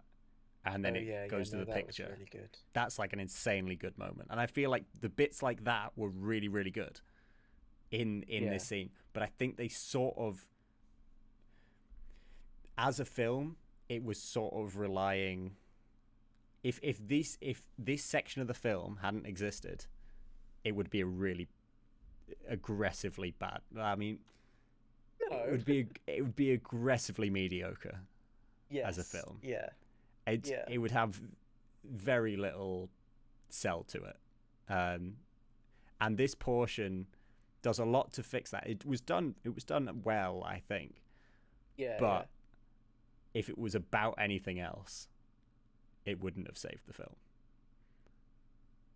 [SPEAKER 1] and then it goes to the picture.
[SPEAKER 2] Was really good.
[SPEAKER 1] That's like an insanely good moment, and I feel like the bits like that were really, really good in this scene. But I think they sort of, as a film, it was sort of relying. If this section of the film hadn't existed, it would be a really aggressively bad. I mean,
[SPEAKER 2] No.
[SPEAKER 1] it would be aggressively mediocre as a
[SPEAKER 2] Yes.
[SPEAKER 1] film.
[SPEAKER 2] Yeah.
[SPEAKER 1] It
[SPEAKER 2] Yeah.
[SPEAKER 1] it would have very little sell to it, and this portion does a lot to fix that. It was done. It was done well, I think.
[SPEAKER 2] Yeah. Yeah.
[SPEAKER 1] But if it was about anything else, it wouldn't have saved the film.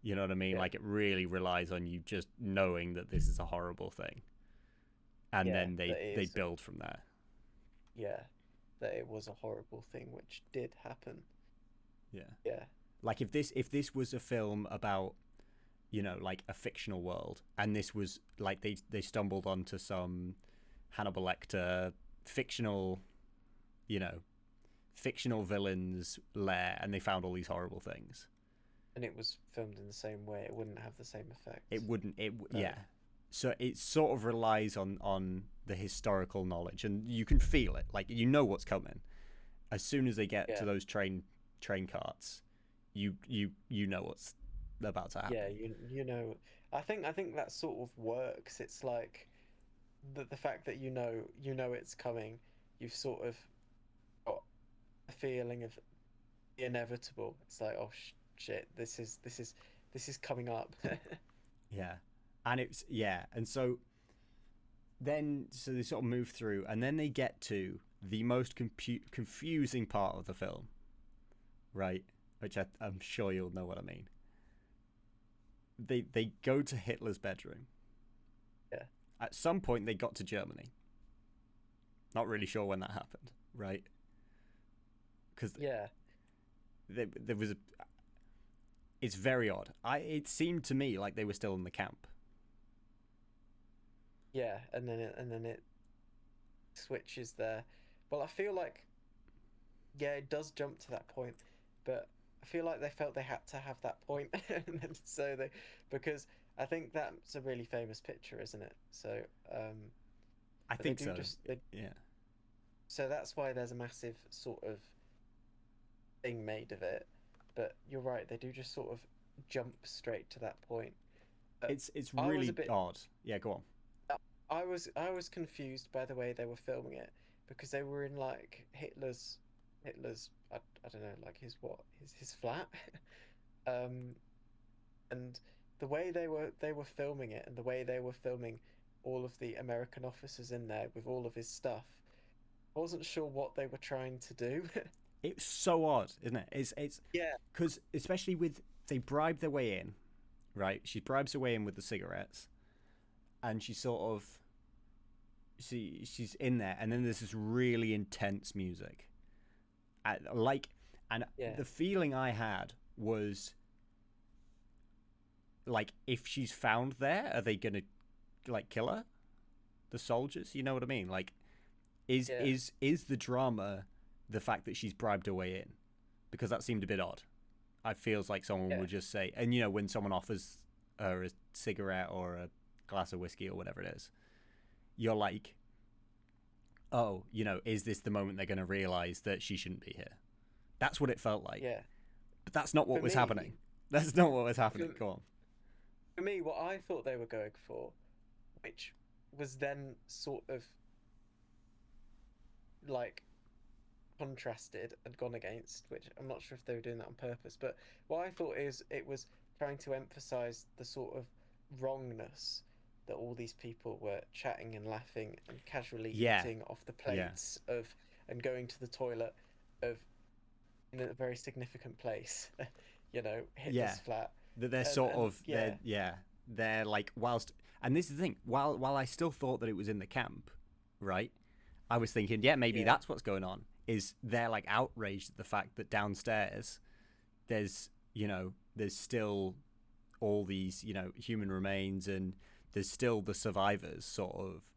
[SPEAKER 1] You know what I mean?
[SPEAKER 2] Yeah.
[SPEAKER 1] Like it really relies on you just knowing that this is a horrible thing, and
[SPEAKER 2] Yeah.
[SPEAKER 1] then
[SPEAKER 2] That it
[SPEAKER 1] they
[SPEAKER 2] is.
[SPEAKER 1] build from there.
[SPEAKER 2] Yeah. That it was a horrible thing, which did happen.
[SPEAKER 1] Yeah.
[SPEAKER 2] Yeah.
[SPEAKER 1] Like if this was a film about, like a fictional world, and this was like they stumbled onto some Hannibal Lecter fictional, you know, fictional villain's lair, and they found all these horrible things.
[SPEAKER 2] And it was filmed in the same way. It wouldn't have the same
[SPEAKER 1] It
[SPEAKER 2] effects.
[SPEAKER 1] wouldn't.
[SPEAKER 2] No.
[SPEAKER 1] Yeah. So it sort of relies on the historical knowledge, and you can feel it. Like what's coming as soon as they get to
[SPEAKER 2] Yeah.
[SPEAKER 1] those train carts. You know what's about to
[SPEAKER 2] Yeah.
[SPEAKER 1] happen.
[SPEAKER 2] You know. I think that sort of works. It's like the fact that you know it's coming. You've sort of got a feeling of the inevitable. It's like, oh shit, this is coming up.
[SPEAKER 1] Yeah, and and so they sort of move through, and then they get to the most confusing part of the film, right? Which I'm sure you'll know what I mean. They go to Hitler's bedroom.
[SPEAKER 2] Yeah.
[SPEAKER 1] At some point, they got to Germany. Not really sure when that happened, right? Because
[SPEAKER 2] Yeah.
[SPEAKER 1] there was a. It's very odd. It seemed to me like they were still in the camp.
[SPEAKER 2] Yeah, and then it switches there. Well, I feel like yeah, it does jump to that point, but I feel like they felt they had to have that point, and then so they because I think that's a really famous picture, isn't it? So
[SPEAKER 1] I
[SPEAKER 2] but they
[SPEAKER 1] think
[SPEAKER 2] do
[SPEAKER 1] so.
[SPEAKER 2] just they
[SPEAKER 1] Yeah.
[SPEAKER 2] so that's why there's a massive sort of thing made of it. But you're right, they do just sort of jump straight to that point. But
[SPEAKER 1] It's
[SPEAKER 2] I was a
[SPEAKER 1] really
[SPEAKER 2] bit
[SPEAKER 1] odd. Yeah, go on.
[SPEAKER 2] I was confused by the way they were filming it because they were in like Hitler's I don't know like his flat um and the way they were filming it and the way they were filming all of the American officers in there with all of his stuff. I wasn't sure what they were trying to do.
[SPEAKER 1] It's so odd, isn't it? It's
[SPEAKER 2] Yeah,
[SPEAKER 1] because especially with they bribe their way in, right? She bribes her way in with the cigarettes, and she sort of she's in there, and then there's this really intense music, like, and
[SPEAKER 2] yeah,
[SPEAKER 1] the feeling I had was like, if she's found there, are they gonna like kill her? The soldiers, you know what I mean? Like, is
[SPEAKER 2] yeah,
[SPEAKER 1] is is the drama the fact that she's bribed her way in? Because that seemed a bit odd. I feels like someone
[SPEAKER 2] yeah,
[SPEAKER 1] would just say, and when someone offers her a cigarette or a glass of whiskey or whatever it is, you're like, oh, is this the moment they're going to realize that she shouldn't be here? That's what it felt like.
[SPEAKER 2] yeah.
[SPEAKER 1] But that's not what
[SPEAKER 2] For
[SPEAKER 1] was
[SPEAKER 2] me,
[SPEAKER 1] happening. That's not what was
[SPEAKER 2] for,
[SPEAKER 1] happening. Go on.
[SPEAKER 2] for me, what I thought they were going for, which was then sort of like contrasted and gone against, which I'm not sure if they were doing that on purpose, but what I thought is it was trying to emphasize the sort of wrongness that all these people were chatting and laughing and casually
[SPEAKER 1] Yeah.
[SPEAKER 2] eating off the
[SPEAKER 1] Yeah.
[SPEAKER 2] plates of and going to the toilet of in a very significant place,
[SPEAKER 1] Yeah.
[SPEAKER 2] Hitler's flat.
[SPEAKER 1] That they're
[SPEAKER 2] And
[SPEAKER 1] sort
[SPEAKER 2] and
[SPEAKER 1] of they're like, whilst, and this is the thing, while I still thought that it was in the camp, right? I was thinking, yeah, maybe
[SPEAKER 2] yeah,
[SPEAKER 1] that's what's going on. Is they're like outraged at the fact that downstairs there's there's still all these human remains, and there's still the survivors sort of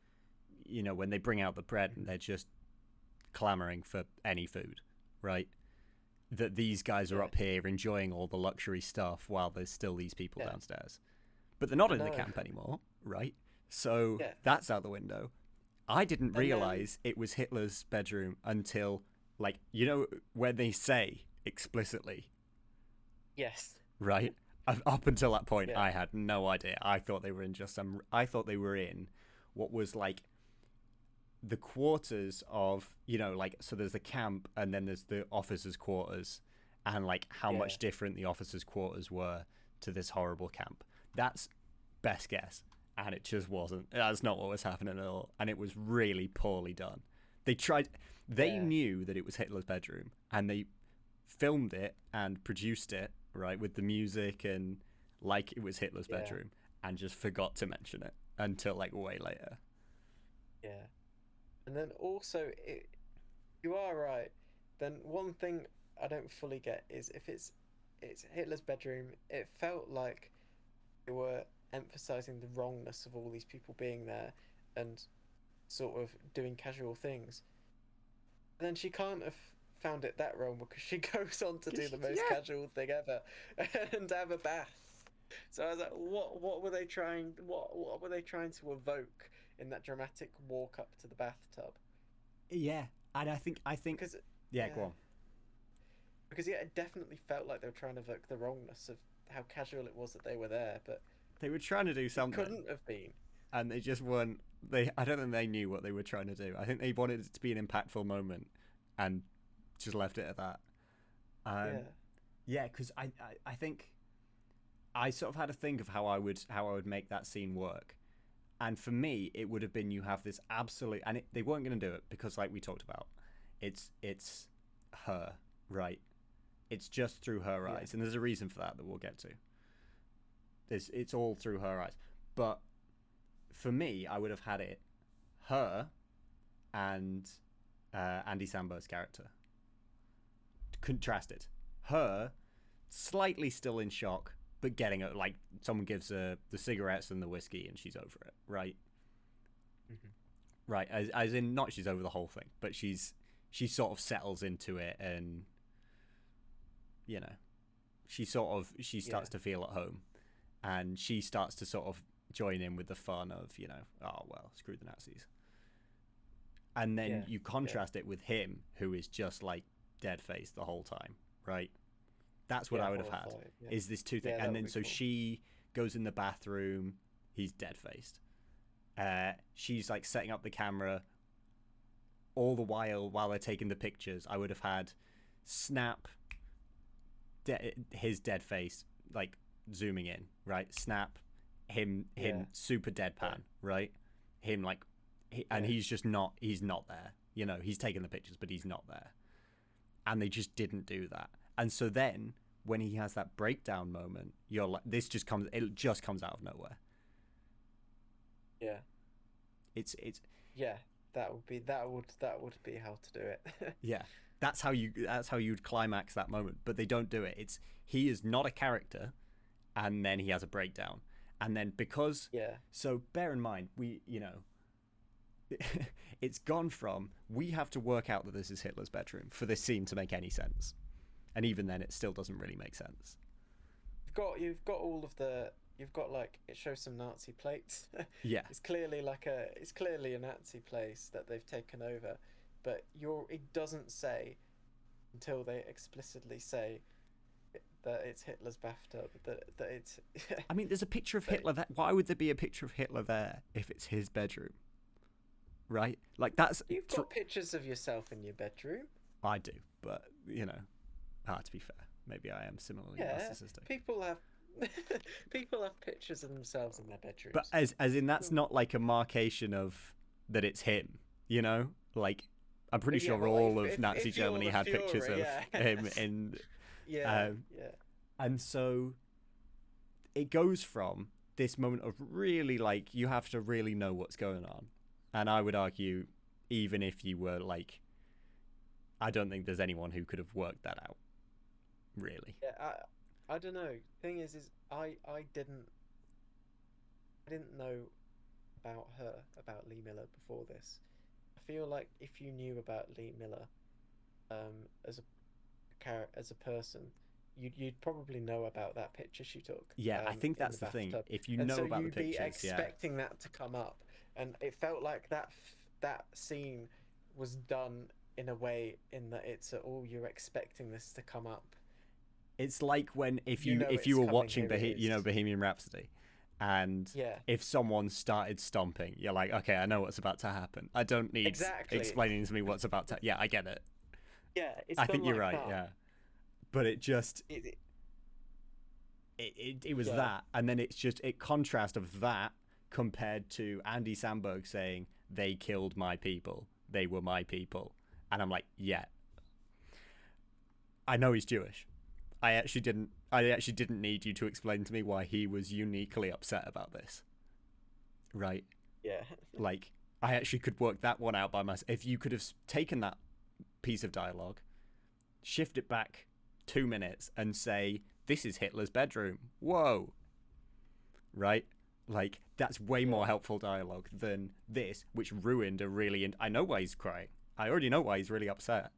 [SPEAKER 1] when they bring out the bread, and they're just clamoring for any food, right? That these guys are
[SPEAKER 2] yeah,
[SPEAKER 1] up here enjoying all the luxury stuff while there's still these people
[SPEAKER 2] yeah.
[SPEAKER 1] downstairs, but they're not
[SPEAKER 2] I
[SPEAKER 1] in the
[SPEAKER 2] know.
[SPEAKER 1] camp anymore, right? So
[SPEAKER 2] Yeah,
[SPEAKER 1] that's out the window. I didn't
[SPEAKER 2] And then
[SPEAKER 1] realize it was Hitler's bedroom until, like, you know, when they say explicitly,
[SPEAKER 2] yes,
[SPEAKER 1] right? Up until that point,
[SPEAKER 2] yeah,
[SPEAKER 1] I had no idea. I thought they were in just some. I thought they were in what was like the quarters of, you know, like, so there's the camp and then there's the officers' quarters, and like how
[SPEAKER 2] yeah,
[SPEAKER 1] much different the officers' quarters were to this horrible camp. That's best guess, and it just wasn't. That's not what was happening at all, and it was really poorly done. They tried. They
[SPEAKER 2] yeah,
[SPEAKER 1] knew that it was Hitler's bedroom, and they filmed it and produced it right with the music and like it was Hitler's
[SPEAKER 2] yeah,
[SPEAKER 1] bedroom, and just forgot to mention it until like way later.
[SPEAKER 2] yeah. And then also, you are right. Then one thing I don't fully get is if it's Hitler's bedroom, it felt like they were emphasizing the wrongness of all these people being there and sort of doing casual things. And then she can't have found it that wrong because she goes on to do the most
[SPEAKER 1] Yeah,
[SPEAKER 2] casual thing ever and have a bath. So I was like, what were they trying? What were they trying to evoke in that dramatic walk up to the bathtub?
[SPEAKER 1] yeah, and I think
[SPEAKER 2] Because
[SPEAKER 1] yeah, go
[SPEAKER 2] yeah,
[SPEAKER 1] on.
[SPEAKER 2] because yeah, it definitely felt like they were trying to evoke the wrongness of how casual it was that they were there, but
[SPEAKER 1] They were trying to do
[SPEAKER 2] it
[SPEAKER 1] something,
[SPEAKER 2] couldn't have been.
[SPEAKER 1] and they just weren't. I don't think they knew what they were trying to do. I think they wanted it to be an impactful moment, and just left it at that. Um,
[SPEAKER 2] Yeah,
[SPEAKER 1] yeah, because I think I sort of had to think of how I would make that scene work. And for me, it would have been you have this absolute, and they weren't going to do it because, like we talked about, it's her, right? It's just through her
[SPEAKER 2] yeah,
[SPEAKER 1] eyes, and there's a reason for that we'll get to. It's all through her eyes, but for me, I would have had it her and Andy Samberg's character contrasted. Her slightly still in shock, but getting it, like someone gives her the cigarettes and the whiskey, and she's over it, right?
[SPEAKER 2] hmm
[SPEAKER 1] Right, as in not she's over the whole thing, but she sort of settles into it, and you know she
[SPEAKER 2] yeah,
[SPEAKER 1] starts to feel at home, and she starts to sort of join in with the fun of, you know, oh well, screw the Nazis. And then
[SPEAKER 2] yeah,
[SPEAKER 1] you
[SPEAKER 2] yeah,
[SPEAKER 1] contrast it with him, who is just like dead faced the whole time, right? That's what
[SPEAKER 2] yeah,
[SPEAKER 1] I would have had.
[SPEAKER 2] horrified. Yeah,
[SPEAKER 1] Is this two things,
[SPEAKER 2] yeah, that
[SPEAKER 1] and
[SPEAKER 2] would
[SPEAKER 1] then
[SPEAKER 2] be
[SPEAKER 1] so
[SPEAKER 2] cool.
[SPEAKER 1] she goes in the bathroom, he's dead faced. She's like setting up the camera all the while they're taking the pictures. I would have had Snap, his dead face, like zooming in, right? Snap,
[SPEAKER 2] Yeah,
[SPEAKER 1] him super
[SPEAKER 2] yeah,
[SPEAKER 1] deadpan, right? Him like, and
[SPEAKER 2] yeah,
[SPEAKER 1] he's not there. You know, he's taking the pictures, but he's not there. And they just didn't do that. And so then when he has that breakdown moment, you're like, it just comes out of nowhere.
[SPEAKER 2] yeah,
[SPEAKER 1] It's
[SPEAKER 2] yeah. That would be how to do it.
[SPEAKER 1] yeah. That's how you'd climax that moment, but they don't do it. It's he is not a character, and then he has a breakdown, and then because
[SPEAKER 2] Yeah,
[SPEAKER 1] so bear in mind it's gone from we have to work out that this is Hitler's bedroom for this scene to make any sense, and even then it still doesn't really make sense.
[SPEAKER 2] you've got all of the you've got like it shows some Nazi plates.
[SPEAKER 1] Yeah,
[SPEAKER 2] It's clearly a Nazi place that they've taken over, but it doesn't say until they explicitly say that it's Hitler's bathtub that it's
[SPEAKER 1] I mean, there's a picture of
[SPEAKER 2] that
[SPEAKER 1] Hitler. Why would there be a picture of Hitler there if it's his bedroom, right? Like that's
[SPEAKER 2] you've got pictures of yourself in your bedroom.
[SPEAKER 1] I do, but you know, to be fair, maybe I am similarly
[SPEAKER 2] Yeah,
[SPEAKER 1] narcissistic.
[SPEAKER 2] people have people have pictures of themselves in their
[SPEAKER 1] But
[SPEAKER 2] bedrooms.
[SPEAKER 1] as in that's
[SPEAKER 2] Hmm.
[SPEAKER 1] not like a markation of that it's him, you know? Like I'm pretty
[SPEAKER 2] But yeah,
[SPEAKER 1] sure
[SPEAKER 2] but like
[SPEAKER 1] all of Nazi
[SPEAKER 2] if you're
[SPEAKER 1] Germany
[SPEAKER 2] the
[SPEAKER 1] had pictures
[SPEAKER 2] Führer,
[SPEAKER 1] of
[SPEAKER 2] yeah,
[SPEAKER 1] him in
[SPEAKER 2] yeah,
[SPEAKER 1] um,
[SPEAKER 2] yeah,
[SPEAKER 1] and so it goes from this moment of really like you have to really know what's going on. And I would argue even if you were like I don't think there's anyone who could have worked that out, really.
[SPEAKER 2] yeah. I don't know. Thing is I didn't know about her, about Lee Miller before this. I feel like if you knew about Lee Miller, as a as a person, you'd probably know about that picture she took,
[SPEAKER 1] Yeah, I think
[SPEAKER 2] in the
[SPEAKER 1] that's the thing.
[SPEAKER 2] bathtub,
[SPEAKER 1] If you
[SPEAKER 2] and
[SPEAKER 1] know
[SPEAKER 2] so
[SPEAKER 1] about the
[SPEAKER 2] you'd be
[SPEAKER 1] pictures, yeah.
[SPEAKER 2] expecting that to come up, and it felt like that. that scene was done in a way in that it's oh, you're expecting this to come up.
[SPEAKER 1] It's like when
[SPEAKER 2] You know
[SPEAKER 1] if
[SPEAKER 2] it's
[SPEAKER 1] you were
[SPEAKER 2] coming,
[SPEAKER 1] watching
[SPEAKER 2] here it is.
[SPEAKER 1] Bohemian Rhapsody, and
[SPEAKER 2] Yeah,
[SPEAKER 1] if someone started stomping, you're like, okay, I know what's about to happen. I don't need
[SPEAKER 2] exactly.
[SPEAKER 1] explaining to me what's about to. Yeah, I get it.
[SPEAKER 2] Yeah, it's
[SPEAKER 1] I
[SPEAKER 2] done
[SPEAKER 1] think you're
[SPEAKER 2] like
[SPEAKER 1] right.
[SPEAKER 2] that.
[SPEAKER 1] Yeah, but it just
[SPEAKER 2] It,
[SPEAKER 1] it was
[SPEAKER 2] yeah,
[SPEAKER 1] that, and then it's just it contrast of that compared to Andy Samberg saying they killed my people, they were my people, and I'm like, yeah, I know he's Jewish. I actually didn't need you to explain to me why he was uniquely upset about this, right?
[SPEAKER 2] yeah,
[SPEAKER 1] Like, I actually could work that one out by myself. If you could have taken that piece of dialogue, shift it back 2 minutes, and say, "This is Hitler's bedroom." Whoa, right? Like, that's way
[SPEAKER 2] yeah,
[SPEAKER 1] more helpful dialogue than this, which ruined a really. I know why he's crying. I already know why he's really upset,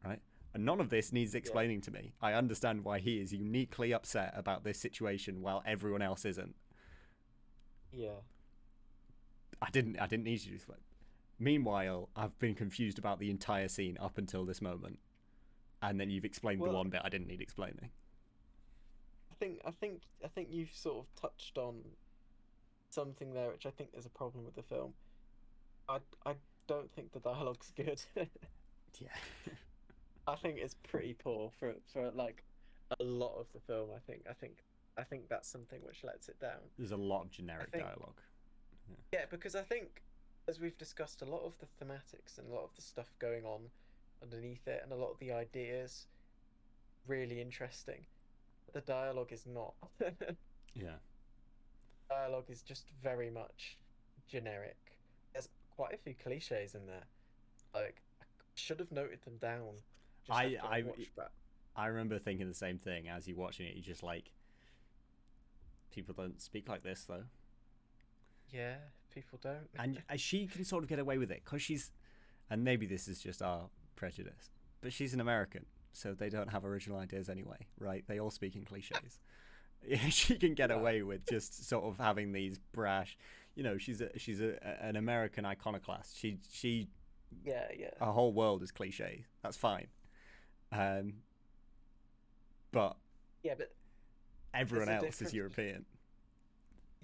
[SPEAKER 1] right? And none of this needs
[SPEAKER 2] yeah,
[SPEAKER 1] explaining to me. I understand why he is uniquely upset about this situation while everyone else isn't.
[SPEAKER 2] yeah.
[SPEAKER 1] I didn't need you to explain. Meanwhile, I've been confused about the entire scene up until this moment, and then you've explained the
[SPEAKER 2] Well,
[SPEAKER 1] one bit I didn't need explaining.
[SPEAKER 2] I think you've sort of touched on something there, which I think is a problem with the film. I don't think the dialogue's good.
[SPEAKER 1] Yeah,
[SPEAKER 2] I think it's pretty poor for like a lot of the film. I think that's something which lets it down.
[SPEAKER 1] there's a lot of
[SPEAKER 2] I
[SPEAKER 1] generic
[SPEAKER 2] think
[SPEAKER 1] dialogue.
[SPEAKER 2] yeah, because I think as we've discussed, a lot of the thematics and a lot of the stuff going on underneath it, and a lot of the ideas really interesting. The dialogue is not.
[SPEAKER 1] Yeah,
[SPEAKER 2] Dialogue is just very much generic. There's quite a few cliches in there. Like, I should have noted them down just
[SPEAKER 1] I
[SPEAKER 2] after I
[SPEAKER 1] I
[SPEAKER 2] watched that.
[SPEAKER 1] I remember thinking the same thing as you watching it. You just like people don't speak like this though,
[SPEAKER 2] Yeah, people don't.
[SPEAKER 1] and she can sort of get away with it because she's, and maybe this is just our prejudice, but she's an American, so they don't have original ideas anyway, right? They all speak in cliches. She can get
[SPEAKER 2] Well,
[SPEAKER 1] away with just sort of having these brash, an American iconoclast. She
[SPEAKER 2] yeah, yeah,
[SPEAKER 1] her whole world is cliche. That's fine. Um, but
[SPEAKER 2] yeah, but there's
[SPEAKER 1] everyone
[SPEAKER 2] a
[SPEAKER 1] else is
[SPEAKER 2] difference.
[SPEAKER 1] European.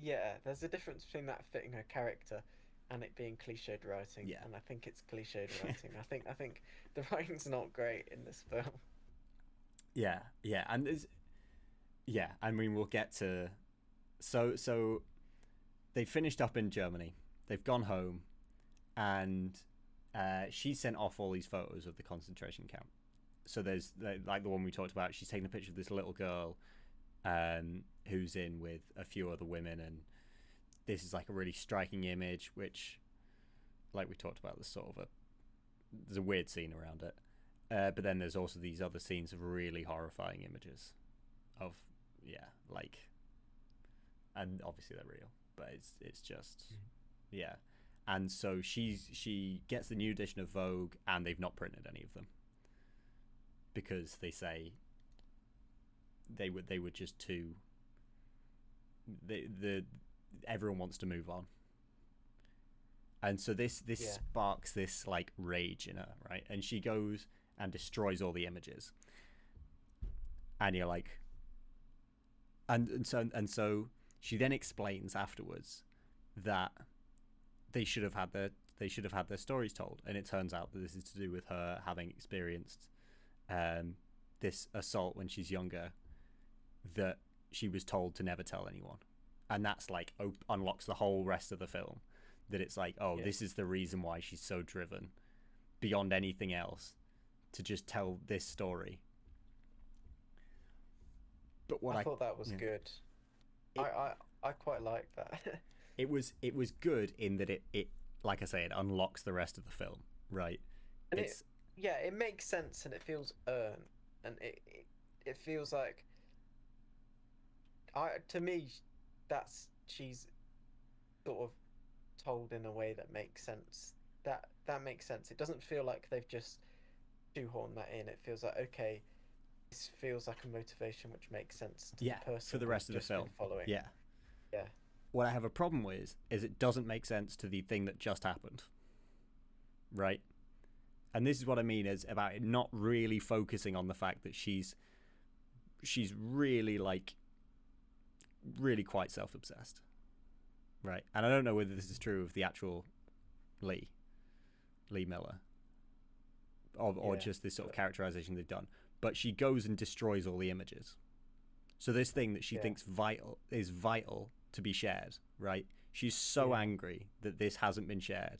[SPEAKER 2] Yeah, there's a difference between that fitting her character and it being cliched writing,
[SPEAKER 1] Yeah,
[SPEAKER 2] and I think it's cliched writing. I think the writing's not great in this film.
[SPEAKER 1] yeah, yeah, and there's yeah. I mean, we'll get to so they finished up in Germany. They've gone home, and she sent off all these photos of the concentration camp. So there's like the one we talked about. She's taking a picture of this little girl, who's in with a few other women, and this is like a really striking image. Which, like we talked about, there's a weird scene around it. But then there's also these other scenes of really horrifying images, of yeah, like, and obviously they're real, but it's just yeah. And so she gets the new edition of Vogue, and they've not printed any of them because they say they were just too the everyone wants to move on, and so this
[SPEAKER 2] Yeah,
[SPEAKER 1] sparks this like rage in her, right? And she goes and destroys all the images, and you're like, and so she then explains afterwards that they should have had their stories told, and it turns out that this is to do with her having experienced um, this assault when she's younger, that she was told to never tell anyone, and that's like unlocks the whole rest of the film. That it's like, oh,
[SPEAKER 2] yeah.
[SPEAKER 1] this is the reason why she's so driven beyond anything else to just tell this story. But what
[SPEAKER 2] I
[SPEAKER 1] I
[SPEAKER 2] thought that was
[SPEAKER 1] yeah,
[SPEAKER 2] good. I
[SPEAKER 1] it
[SPEAKER 2] I I quite like that.
[SPEAKER 1] it was good in that it like I say, it unlocks the rest of the film, right?
[SPEAKER 2] And it
[SPEAKER 1] It's
[SPEAKER 2] yeah, it makes sense and it feels earned, and it feels like I to me that's she's sort of told in a way that makes sense. That makes sense. It doesn't feel like they've just shoehorned that in. It feels like okay, this feels like a motivation which makes sense to the
[SPEAKER 1] yeah, for
[SPEAKER 2] person
[SPEAKER 1] the
[SPEAKER 2] we've
[SPEAKER 1] rest of the
[SPEAKER 2] just been
[SPEAKER 1] film.
[SPEAKER 2] following.
[SPEAKER 1] Yeah.
[SPEAKER 2] Yeah.
[SPEAKER 1] What I have a problem with is it doesn't make sense to the thing that just happened. right? And this is what I mean is about it not really focusing on the fact that she's really like really quite self-obsessed, right? And I don't know whether this is true of the actual Lee Miller, or
[SPEAKER 2] Yeah,
[SPEAKER 1] just this sort of
[SPEAKER 2] but
[SPEAKER 1] characterization they've done. But she goes and destroys all the images. So this thing that she
[SPEAKER 2] yeah,
[SPEAKER 1] thinks is vital to be shared, right? She's so
[SPEAKER 2] yeah.
[SPEAKER 1] angry that this hasn't been shared,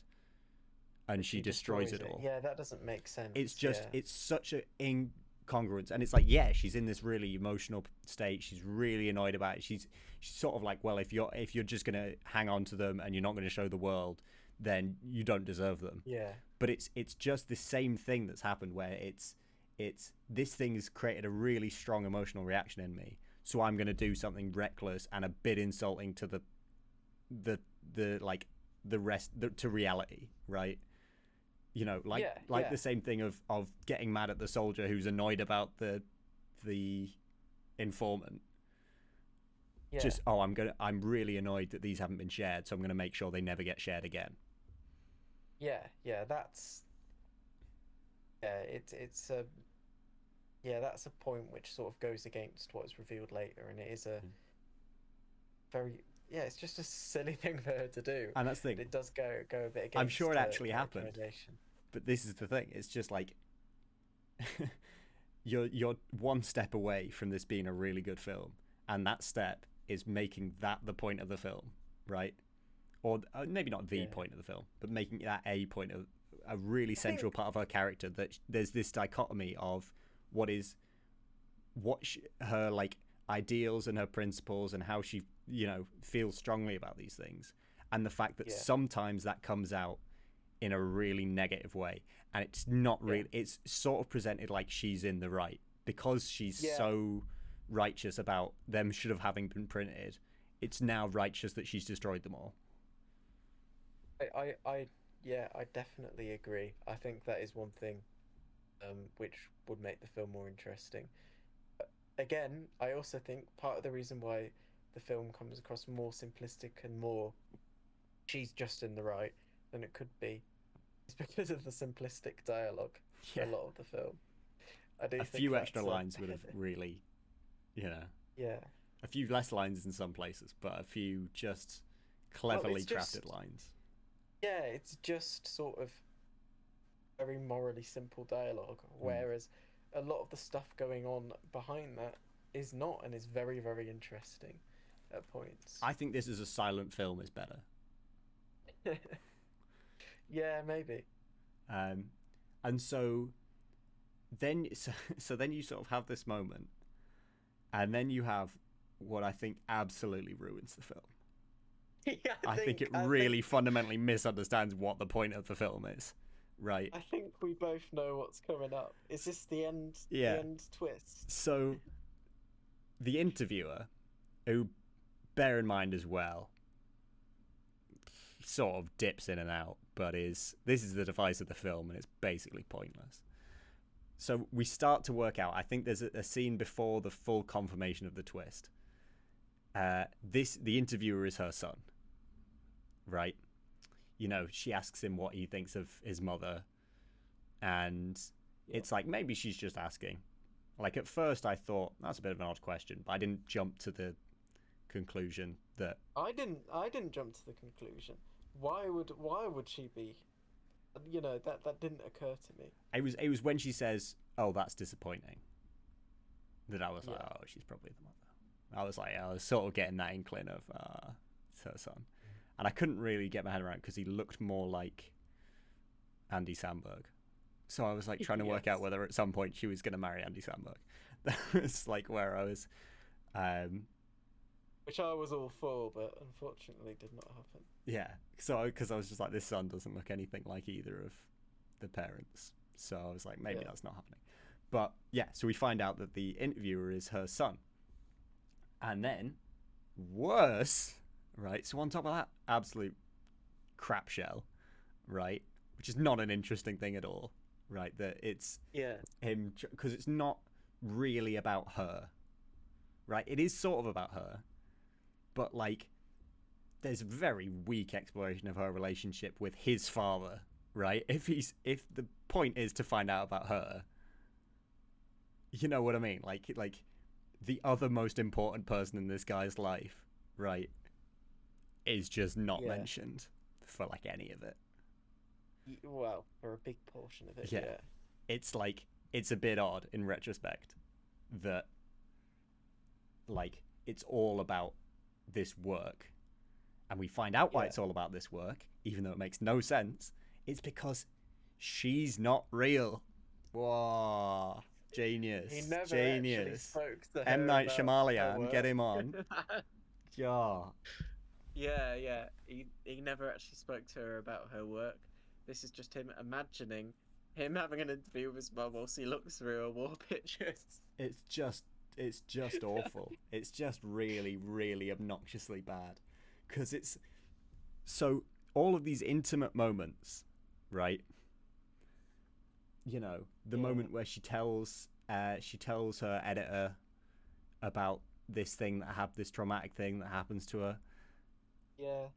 [SPEAKER 1] and
[SPEAKER 2] But
[SPEAKER 1] she
[SPEAKER 2] she
[SPEAKER 1] destroys
[SPEAKER 2] destroys
[SPEAKER 1] it
[SPEAKER 2] it.
[SPEAKER 1] all.
[SPEAKER 2] Yeah, that doesn't make
[SPEAKER 1] It's
[SPEAKER 2] sense.
[SPEAKER 1] just
[SPEAKER 2] Yeah,
[SPEAKER 1] it's such an incongruence, and it's like, yeah, she's in this really emotional state. She's really annoyed about it. She's sort of like, well, if you're just gonna hang on to them and you're not gonna show the world, then you don't deserve them.
[SPEAKER 2] yeah,
[SPEAKER 1] But it's just the same thing that's happened where it's this thing has created a really strong emotional reaction in me, so I'm going to do something reckless and a bit insulting to the like the rest to reality, right? You know,
[SPEAKER 2] yeah,
[SPEAKER 1] like
[SPEAKER 2] yeah,
[SPEAKER 1] the same thing of getting mad at the soldier who's annoyed about the informant.
[SPEAKER 2] yeah,
[SPEAKER 1] Just, I'm really annoyed that these haven't been shared, so I'm going to make sure they never get shared again.
[SPEAKER 2] yeah, yeah. That's yeah. It's a yeah. That's a point which sort of goes against what is revealed later, and it is a very yeah. It's just a silly thing for her to do,
[SPEAKER 1] And that's the
[SPEAKER 2] but
[SPEAKER 1] thing.
[SPEAKER 2] it does go a bit
[SPEAKER 1] I'm sure
[SPEAKER 2] against
[SPEAKER 1] it
[SPEAKER 2] her
[SPEAKER 1] actually happened,
[SPEAKER 2] characterization.
[SPEAKER 1] but this is the thing. It's just like you're one step away from this being a really good film, and that step is making that the point of the film, right? Or maybe not the
[SPEAKER 2] Yeah,
[SPEAKER 1] point of the film, but making that a point of a really
[SPEAKER 2] I
[SPEAKER 1] central
[SPEAKER 2] think
[SPEAKER 1] part of her character. That there's this dichotomy of what is her like ideals and her principles and how she feels strongly about these things, and the fact that
[SPEAKER 2] yeah,
[SPEAKER 1] sometimes that comes out in a really negative way, and it's not
[SPEAKER 2] yeah,
[SPEAKER 1] really, it's sort of presented like she's in the right because she's
[SPEAKER 2] yeah.
[SPEAKER 1] so righteous about them should have having been printed. It's now righteous that she's destroyed them all.
[SPEAKER 2] I yeah. I definitely agree. I think that is one thing, which would make the film more interesting. Again, I also think part of the reason why the film comes across more simplistic and more she's just in the right than it could be is because of the simplistic dialogue for
[SPEAKER 1] Yeah,
[SPEAKER 2] a lot of the film. I do
[SPEAKER 1] a
[SPEAKER 2] think
[SPEAKER 1] few extra
[SPEAKER 2] that's
[SPEAKER 1] lines would have really, you know,
[SPEAKER 2] yeah.
[SPEAKER 1] a few less lines in some places, but a few just
[SPEAKER 2] Well,
[SPEAKER 1] cleverly
[SPEAKER 2] it's
[SPEAKER 1] crafted
[SPEAKER 2] just
[SPEAKER 1] lines.
[SPEAKER 2] yeah, it's just sort of very morally simple dialogue,
[SPEAKER 1] Mm.
[SPEAKER 2] whereas a lot of the stuff going on behind that is not and is very, very interesting at points.
[SPEAKER 1] I think this is a silent film is better.
[SPEAKER 2] Yeah, maybe.
[SPEAKER 1] Um, and so then so then you sort of have this moment, and then you have what I think absolutely ruins the film.
[SPEAKER 2] Yeah,
[SPEAKER 1] I think it
[SPEAKER 2] I
[SPEAKER 1] really
[SPEAKER 2] think
[SPEAKER 1] fundamentally misunderstands what the point of the film is, right?
[SPEAKER 2] I think we both know what's coming up. Is this the end? The
[SPEAKER 1] Yeah.
[SPEAKER 2] end twist?
[SPEAKER 1] So the interviewer, who, bear in mind as well, sort of dips in and out, but this is the device of the film, and it's basically pointless. So we start to work out. I think there's a scene before the full confirmation of the twist. The interviewer is her son, right? She asks him what he thinks of his mother, and
[SPEAKER 2] Yeah.
[SPEAKER 1] it's like maybe she's just asking. Like at first, I thought that's a bit of an odd question, but I didn't jump to the conclusion that
[SPEAKER 2] I didn't jump to the conclusion. Why would she be? That didn't occur to me.
[SPEAKER 1] it was when she says, "Oh, that's disappointing," that I was like,
[SPEAKER 2] Yeah.
[SPEAKER 1] "Oh, she's probably the mother." I was sort of getting that inkling of it's her son, and I couldn't really get my head around because he looked more like Andy Samberg. So I was like trying to work out
[SPEAKER 2] Yes.
[SPEAKER 1] whether at some point she was going to marry Andy Samberg. That was like where I was. Um,
[SPEAKER 2] Which I was all for, but unfortunately did not happen.
[SPEAKER 1] yeah, so because I was just like, this son doesn't look anything like either of the parents. So I was like, maybe
[SPEAKER 2] Yeah.
[SPEAKER 1] that's not happening. But yeah, so we find out that the interviewer is her son. And then, worse, right? So on top of that absolute crap shell, right? Which is not an interesting thing at all, right? That it's
[SPEAKER 2] Yeah.
[SPEAKER 1] him, because it's not really about her, right? It is sort of about her, but like there's very weak exploration of her relationship with his father, right? If the point is to find out about her, you know what I mean? Like the other most important person in this guy's life, right, is just not
[SPEAKER 2] Yeah.
[SPEAKER 1] mentioned for like any of it.
[SPEAKER 2] Well, for a big portion of it,
[SPEAKER 1] Yeah.
[SPEAKER 2] yeah.
[SPEAKER 1] It's like it's a bit odd in retrospect that like it's all about this work, and we find out why
[SPEAKER 2] Yeah.
[SPEAKER 1] it's all about this work, even though it makes no sense. It's because she's not real. Whoa,
[SPEAKER 2] He
[SPEAKER 1] genius,
[SPEAKER 2] never actually
[SPEAKER 1] genius.
[SPEAKER 2] spoke to
[SPEAKER 1] M
[SPEAKER 2] her
[SPEAKER 1] Night
[SPEAKER 2] about her
[SPEAKER 1] Shyamalan, get
[SPEAKER 2] work.
[SPEAKER 1] him on. Yeah,
[SPEAKER 2] Yeah, yeah. He never actually spoke to her about her work. This is just him imagining him having an interview with his mum whilst he looks through her war pictures.
[SPEAKER 1] it's just awful. It's just really, really obnoxiously bad, because it's so all of these intimate moments, right? You know, the
[SPEAKER 2] Yeah.
[SPEAKER 1] moment where she tells her editor about this thing this traumatic thing that happens to her.
[SPEAKER 2] Yeah.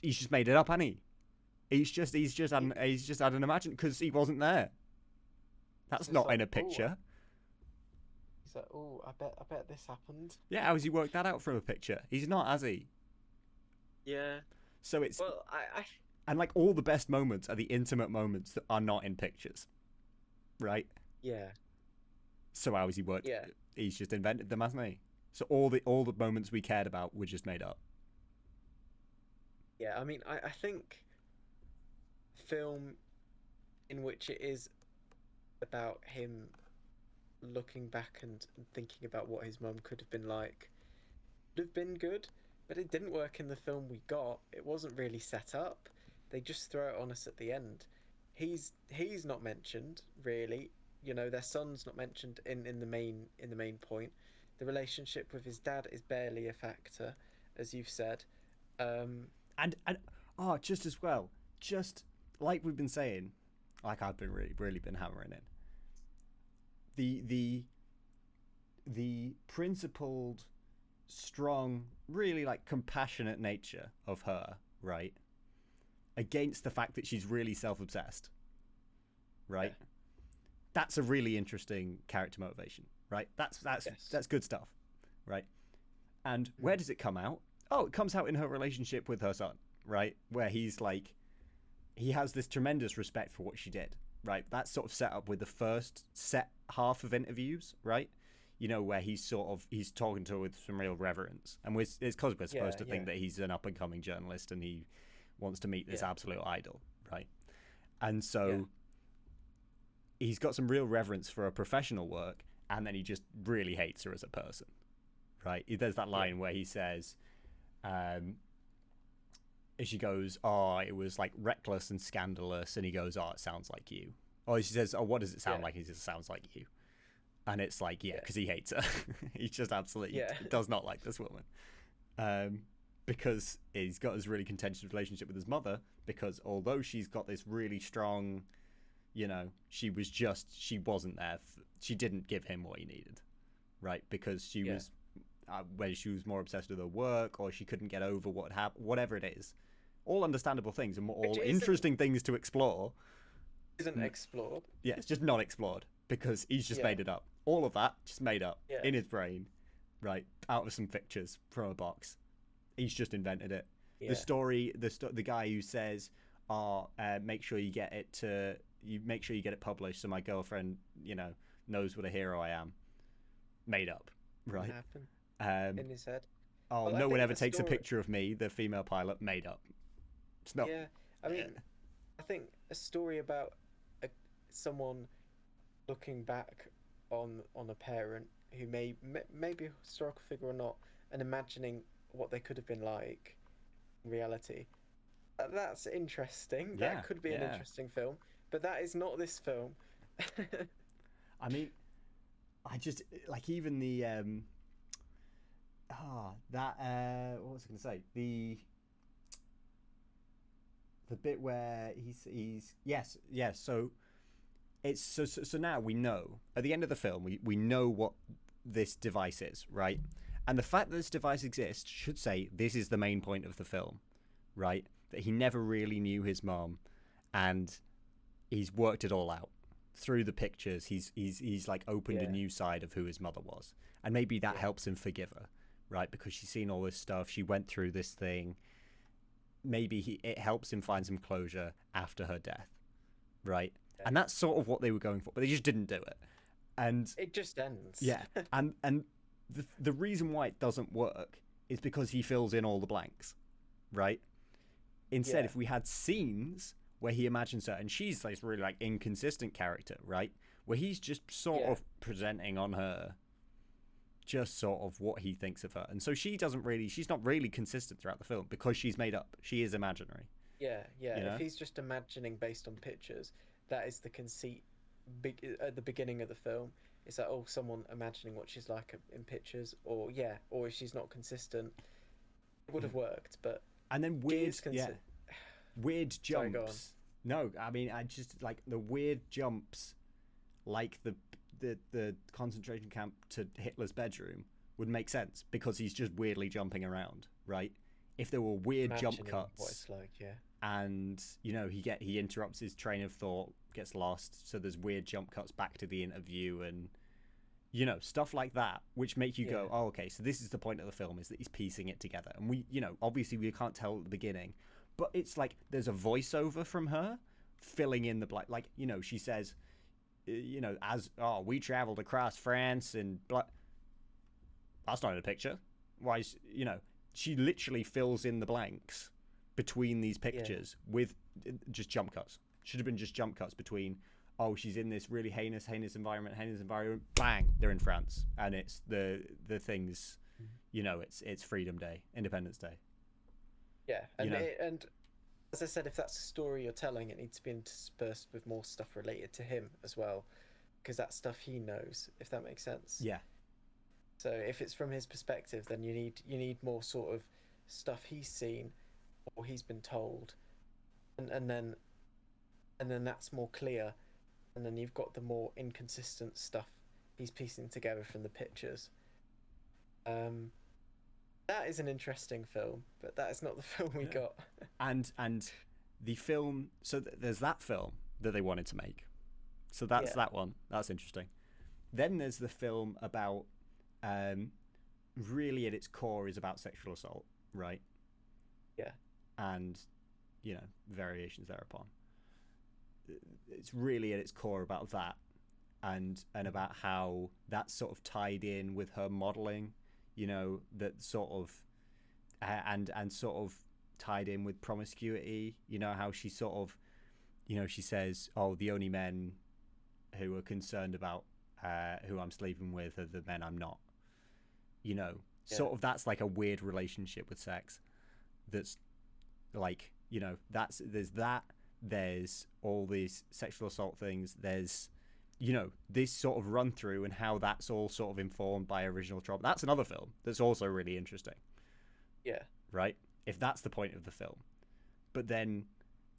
[SPEAKER 1] He's just made it up, hasn't he? He's just had an imagine, because he wasn't there. That's
[SPEAKER 2] It's
[SPEAKER 1] not
[SPEAKER 2] like,
[SPEAKER 1] in a
[SPEAKER 2] "Ooh."
[SPEAKER 1] picture.
[SPEAKER 2] He's like, oh, I bet this happened.
[SPEAKER 1] Yeah, how has he worked that out from a picture? He's not, has he?
[SPEAKER 2] Yeah.
[SPEAKER 1] So it's
[SPEAKER 2] Well, I
[SPEAKER 1] and like all the best moments are the intimate moments that are not in pictures, right?
[SPEAKER 2] yeah.
[SPEAKER 1] So how has he worked?
[SPEAKER 2] Yeah.
[SPEAKER 1] He's just invented them, hasn't he? So all the moments we cared about were just made up.
[SPEAKER 2] Yeah, I mean, I think film in which it is about him looking back and thinking about what his mum could have been like would have been good, but it didn't work in the film we got. It wasn't really set up. They just throw it on us at the end. He's not mentioned really. You know, their son's not mentioned in the main point. The relationship with his dad is barely a factor, as you've said.
[SPEAKER 1] And just as well, just like we've been saying, like I've been really been hammering in. The principled, strong, really like compassionate nature of her, right? Against the fact that she's really self-obsessed, right?
[SPEAKER 2] Yeah.
[SPEAKER 1] That's a really interesting character motivation, right? That's
[SPEAKER 2] Yes.
[SPEAKER 1] that's good stuff, right? And where does it come out? Oh, it comes out in her relationship with her son, right? Where he's like, he has this tremendous respect for what she did, right? That's sort of set up with the first set half of interviews, right? You know, where he's talking to her with some real reverence, and it's because we're supposed to think that he's an up and coming journalist and he wants to meet this absolute idol, right? And so he's got some real reverence for her professional work, and then he just really hates her as a person, right? There's that line where he says, she goes, "Oh, it was like reckless and scandalous," and he goes, "Oh, it sounds like you." Or she says, "Oh, what does it sound like?" He says, "It sounds like you." And it's like, because he hates her. He just absolutely does not like this woman. Because he's got this really contentious relationship with his mother, because although she's got this really strong, you know, she wasn't there. She didn't give him what he needed, right? Because she was, whether she was more obsessed with her work or she couldn't get over what happened, whatever it is. All understandable things and all interesting things to explore.
[SPEAKER 2] Isn't explored.
[SPEAKER 1] Yeah, it's just not explored because he's just made it up. All of that just made up in his brain, right? Out of some pictures from a box. He's just invented it. Yeah. The story, the guy who says, make sure you get it published so my girlfriend, you know, knows what a hero I am. Made up, right?
[SPEAKER 2] In his head.
[SPEAKER 1] Oh, well, no one ever takes a picture of me, the female pilot. Made up. It's not.
[SPEAKER 2] Yeah, I mean, I think a story about someone looking back on a parent who may be a historical figure or not, and imagining what they could have been like in reality. That's interesting.
[SPEAKER 1] Yeah,
[SPEAKER 2] that could be an interesting film, but that is not this film.
[SPEAKER 1] I mean, I just like even the what was I going to say? The bit where he's yes. So it's so now we know at the end of the film we know what this device is, right? And the fact that this device exists should say this is the main point of the film, right? that he never really knew his mom, and he's worked it all out through the pictures. He's like opened a
[SPEAKER 2] Yeah.
[SPEAKER 1] new side of who his mother was, and maybe that
[SPEAKER 2] Yeah.
[SPEAKER 1] helps him forgive her, right? Because she's seen all this stuff, she went through this thing. Maybe it helps him find some closure after her death, right?
[SPEAKER 2] Yeah.
[SPEAKER 1] And that's sort of what they were going for, but they just didn't do it. And
[SPEAKER 2] It just ends.
[SPEAKER 1] yeah, and the reason why it doesn't work is because he fills in all the blanks, right? Instead,
[SPEAKER 2] Yeah.
[SPEAKER 1] if we had scenes where he imagines her, and she's this really like inconsistent character, right? Where he's just sort
[SPEAKER 2] Yeah.
[SPEAKER 1] of presenting on her just sort of what he thinks of her. And so she's not really consistent throughout the film because she's made up. She is imaginary.
[SPEAKER 2] Yeah, yeah.
[SPEAKER 1] You know?
[SPEAKER 2] If he's just imagining based on pictures, that is the conceit at the beginning of the film. It's like, oh, someone imagining what she's like in pictures, or yeah, or if she's not consistent, it would have worked. But
[SPEAKER 1] And then
[SPEAKER 2] she
[SPEAKER 1] weird,
[SPEAKER 2] is
[SPEAKER 1] yeah, weird
[SPEAKER 2] Sorry, go on.
[SPEAKER 1] jumps. No, I mean, I just like the weird jumps, like the concentration camp to Hitler's bedroom would make sense because he's just weirdly jumping around, right? If there were weird jump
[SPEAKER 2] Imagining
[SPEAKER 1] cuts,
[SPEAKER 2] what it's like, yeah.
[SPEAKER 1] and he interrupts his train of thought, gets lost, so there's weird jump cuts back to the interview, and stuff like that, which make you go,
[SPEAKER 2] Yeah.
[SPEAKER 1] oh, okay, so this is the point of the film, is that he's piecing it together. And we obviously we can't tell at the beginning, but it's like there's a voiceover from her filling in the blank. Like, she says, as we traveled across France and that's not in a picture. Why is, she literally fills in the blanks between these pictures with just jump cuts. Should have been just jump cuts between, oh, she's in this really heinous environment, bang, they're in France, and it's the things, it's Freedom Day, Independence Day.
[SPEAKER 2] Yeah, and
[SPEAKER 1] know.
[SPEAKER 2] and as I said, if that's a story you're telling, it needs to be interspersed with more stuff related to him as well, because that's stuff he knows, if that makes sense.
[SPEAKER 1] Yeah,
[SPEAKER 2] So if it's from his perspective, then you need more sort of stuff he's seen or he's been told, and then that's more clear, and then you've got the more inconsistent stuff he's piecing together from the pictures. That is an interesting film, but that is not the film we got.
[SPEAKER 1] and the film. So there's that film that they wanted to make. So that's that one. That's interesting. Then there's the film about, really at its core is about sexual assault, right?
[SPEAKER 2] Yeah.
[SPEAKER 1] And, variations thereupon. It's really at its core about that, and about how that's sort of tied in with her modeling, that sort of, and sort of tied in with promiscuity, how she sort of, she says, oh, the only men who are concerned about who I'm sleeping with are the men I'm not. Sort of, that's like a weird relationship with sex. That's like, there's all these sexual assault things. There's, this sort of run through and how that's all sort of informed by original trauma. That's another film that's also really interesting.
[SPEAKER 2] Yeah.
[SPEAKER 1] Right? If that's the point of the film. But then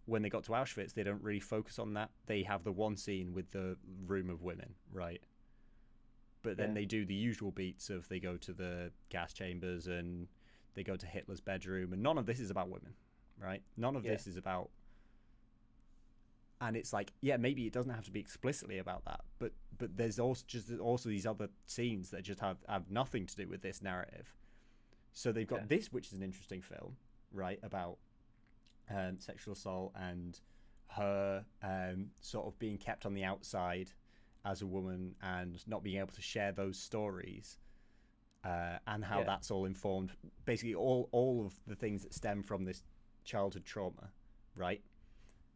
[SPEAKER 1] when they got to Auschwitz, they don't really focus on that. They have the one scene with the room of women, right? But then they do the usual beats of they go to the gas chambers and they go to Hitler's bedroom, and none of this is about women, right? None of this is about. And it's like, yeah, maybe it doesn't have to be explicitly about that, but there's also these other scenes that just have nothing to do with this narrative. So they've got this, which is an interesting film, right, about sexual assault and her sort of being kept on the outside as a woman and not being able to share those stories, and how that's all informed, basically all of the things that stem from this childhood trauma, right?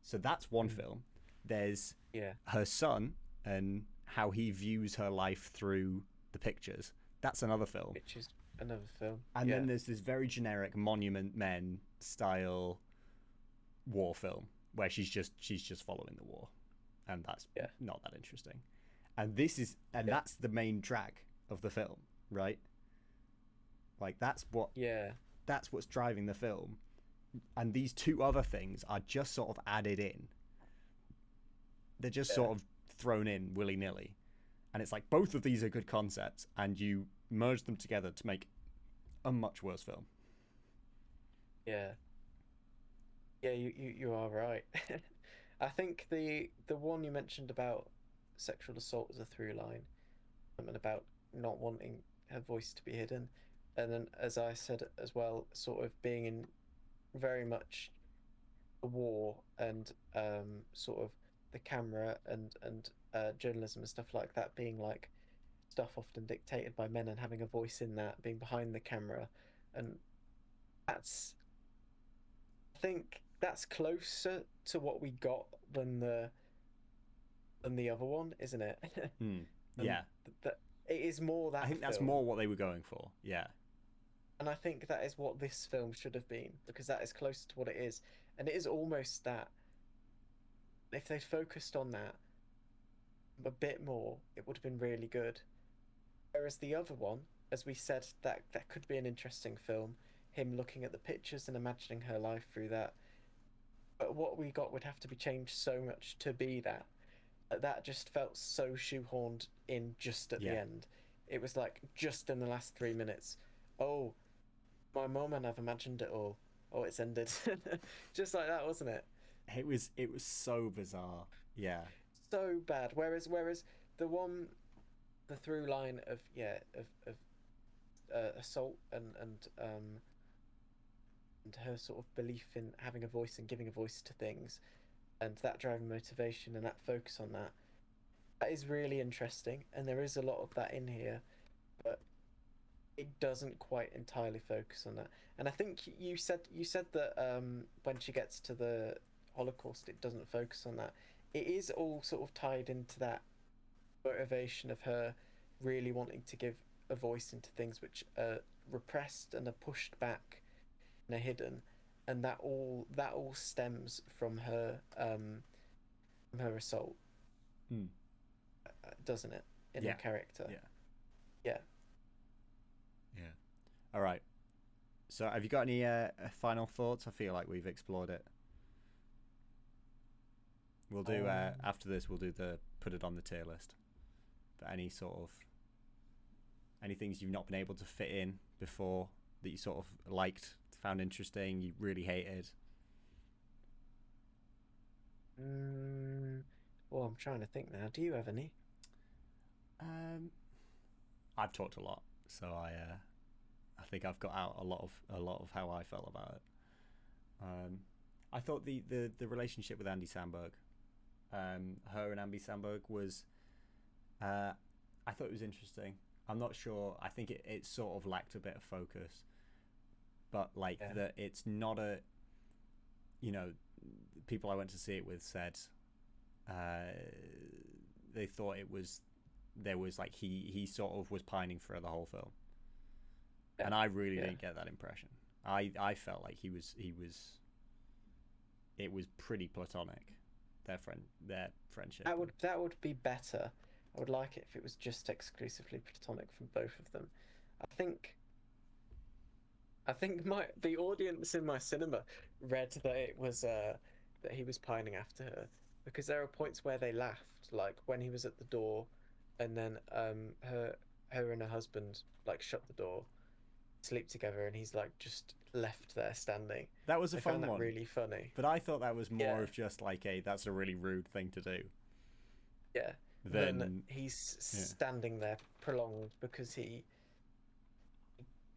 [SPEAKER 1] So that's one film. There's her son and how he views her life through the pictures. That's another film.
[SPEAKER 2] Which is another film.
[SPEAKER 1] And then there's this very generic Monument Men style war film where she's just following the war, and that's not that interesting. And that's the main drag of the film, right? Like that's what's driving the film. And these two other things are just sort of added in. They're just sort of thrown in willy-nilly. And it's like both of these are good concepts, and you merge them together to make a much worse film.
[SPEAKER 2] Yeah. Yeah, you are right. I think the one you mentioned about sexual assault as a through line, and about not wanting her voice to be hidden, and then as I said as well, sort of being in very much the war and sort of the camera and journalism and stuff like that being like stuff often dictated by men and having a voice in that, being behind the camera, and that's I think that's closer to what we got than the other one, isn't it?
[SPEAKER 1] Hmm.
[SPEAKER 2] And
[SPEAKER 1] Yeah,
[SPEAKER 2] that it is more
[SPEAKER 1] I
[SPEAKER 2] that
[SPEAKER 1] think that's
[SPEAKER 2] film,
[SPEAKER 1] more what they were going for. Yeah,
[SPEAKER 2] and I think that is what this film should have been because that is close to what it is, and it is almost that if they focused on that a bit more, it would have been really good. Whereas the other one, as we said, that could be an interesting film, him looking at the pictures and imagining her life through that. But what we got would have to be changed so much to be that. That just felt so shoehorned in just at the
[SPEAKER 1] yeah.
[SPEAKER 2] end. It was like just in the last 3 minutes. Oh, my mom and I've imagined it all. Oh, it's ended. Just like that, wasn't it?
[SPEAKER 1] It was so bizarre. Yeah,
[SPEAKER 2] So bad. Whereas the one, the through line of yeah of assault and her sort of belief in having a voice and giving a voice to things, and that driving motivation and that focus on that, that is really interesting, and there is a lot of that in here, but it doesn't quite entirely focus on that. And I think you said that when she gets to the Holocaust, it doesn't focus on that. It is all sort of tied into that motivation of her really wanting to give a voice into things which are repressed and are pushed back and are hidden, and that all stems from her assault,
[SPEAKER 1] mm.
[SPEAKER 2] doesn't it? In her
[SPEAKER 1] Yeah,
[SPEAKER 2] character,
[SPEAKER 1] yeah,
[SPEAKER 2] yeah.
[SPEAKER 1] yeah. All right. So, have you got any final thoughts? I feel like we've explored it. We'll do after this. We'll do the put it on the tier list. But any things you've not been able to fit in before that you sort of liked, found interesting, you really hated.
[SPEAKER 2] Mm, well, I'm trying to think now. Do you have any?
[SPEAKER 1] Um, I've talked a lot, so I think I've got out a lot of how I felt about it. Um, I thought the relationship with Andy Samberg, her and Andy Samberg was, uh, I thought it was interesting. I'm not sure. I think it sort of lacked a bit of focus, but like
[SPEAKER 2] Yeah.
[SPEAKER 1] that, it's not a, you know, people I went to see it with said, uh, they thought it was there was like he sort of was pining for her the whole film,
[SPEAKER 2] Yeah.
[SPEAKER 1] and I really
[SPEAKER 2] Yeah.
[SPEAKER 1] didn't get that impression. I felt like he was it was pretty platonic, their friendship.
[SPEAKER 2] That would be better. I would like it if it was just exclusively platonic from both of them. I think I think my the audience in my cinema read that it was that he was pining after her because there are points where they laughed, like when he was at the door, and then her and her husband like shut the door, sleep together, and he's like just left there standing.
[SPEAKER 1] That was a
[SPEAKER 2] I found
[SPEAKER 1] fun
[SPEAKER 2] that
[SPEAKER 1] one,
[SPEAKER 2] really funny.
[SPEAKER 1] but I thought that was more
[SPEAKER 2] Yeah,
[SPEAKER 1] of just like a that's a really rude thing to do
[SPEAKER 2] yeah. Then
[SPEAKER 1] than
[SPEAKER 2] he's
[SPEAKER 1] yeah.
[SPEAKER 2] standing there prolonged because he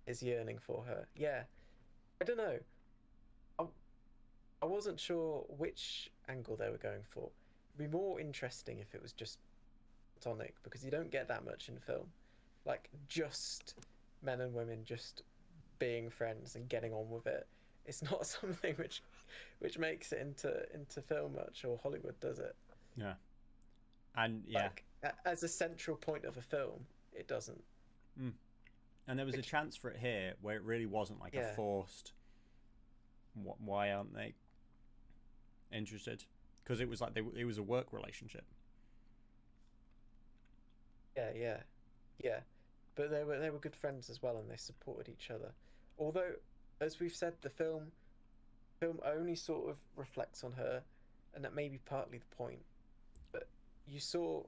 [SPEAKER 2] is yearning for her. Yeah, I don't know. I, I wasn't sure which angle they were going for. It'd be more interesting if it was just platonic because you don't get that much in film. Like just men and women just being friends and getting on with it. It's not something which makes it into film much or Hollywood does it.
[SPEAKER 1] Yeah, and yeah.
[SPEAKER 2] Like as a central point of a film, it doesn't.
[SPEAKER 1] Mm. And there was a
[SPEAKER 2] Which
[SPEAKER 1] chance for it here where it really wasn't like a
[SPEAKER 2] yeah,
[SPEAKER 1] forced. Why aren't they interested? Because it was like it was a work relationship.
[SPEAKER 2] yeah. Yeah. But they were good friends as well and they supported each other. Although, as we've said, the film only sort of reflects on her, and that may be partly the point. But you saw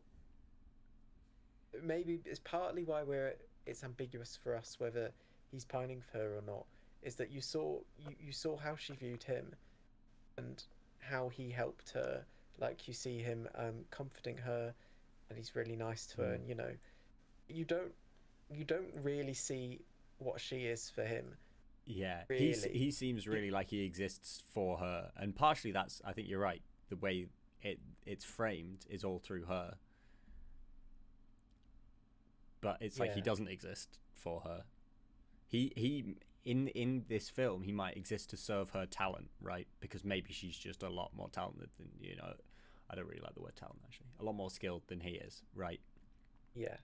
[SPEAKER 2] maybe it's partly why it's ambiguous for us whether he's pining for her or not. Is that you saw how she viewed him, and how he helped her. Like you see him comforting her, and he's really nice to her.
[SPEAKER 1] Mm.
[SPEAKER 2] And you don't you don't really see what she is for him,
[SPEAKER 1] Yeah,
[SPEAKER 2] really.
[SPEAKER 1] he seems
[SPEAKER 2] You,
[SPEAKER 1] really like he exists for her, and partially that's, I think you're right. The way it's framed is all through her, but it's like he
[SPEAKER 2] yeah,
[SPEAKER 1] doesn't exist for her. He in this film he might exist to serve her talent, right? Because maybe she's just a lot more talented than I don't really like the word talent actually. A lot more skilled than he is, right?
[SPEAKER 2] yeah.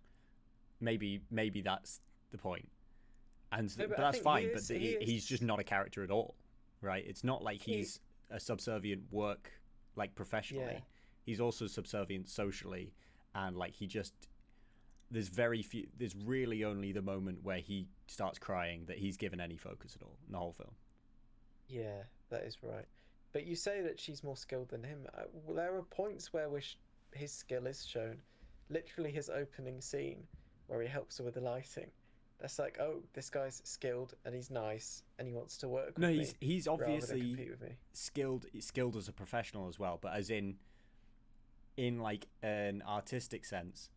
[SPEAKER 1] Maybe that's the point, and
[SPEAKER 2] No,
[SPEAKER 1] but
[SPEAKER 2] but I
[SPEAKER 1] that's
[SPEAKER 2] think he
[SPEAKER 1] fine. But
[SPEAKER 2] is. He
[SPEAKER 1] he's just
[SPEAKER 2] is.
[SPEAKER 1] not a character at all, right? It's not like
[SPEAKER 2] He.
[SPEAKER 1] he's a subservient work like
[SPEAKER 2] Yeah.
[SPEAKER 1] professionally. He's also subservient socially, and like he just there's very few. There's really only the moment where he starts crying that he's given any focus at all in the whole film.
[SPEAKER 2] Yeah, that is right. But you say that she's more skilled than him. Well, there are points where his skill is shown. Literally, his opening scene where he helps her with the lighting. That's like, oh, this guy's skilled and he's nice and he wants to work
[SPEAKER 1] No,
[SPEAKER 2] with me
[SPEAKER 1] he's
[SPEAKER 2] rather than
[SPEAKER 1] obviously
[SPEAKER 2] compete with me.
[SPEAKER 1] skilled as a professional as well, but as in like an artistic sense,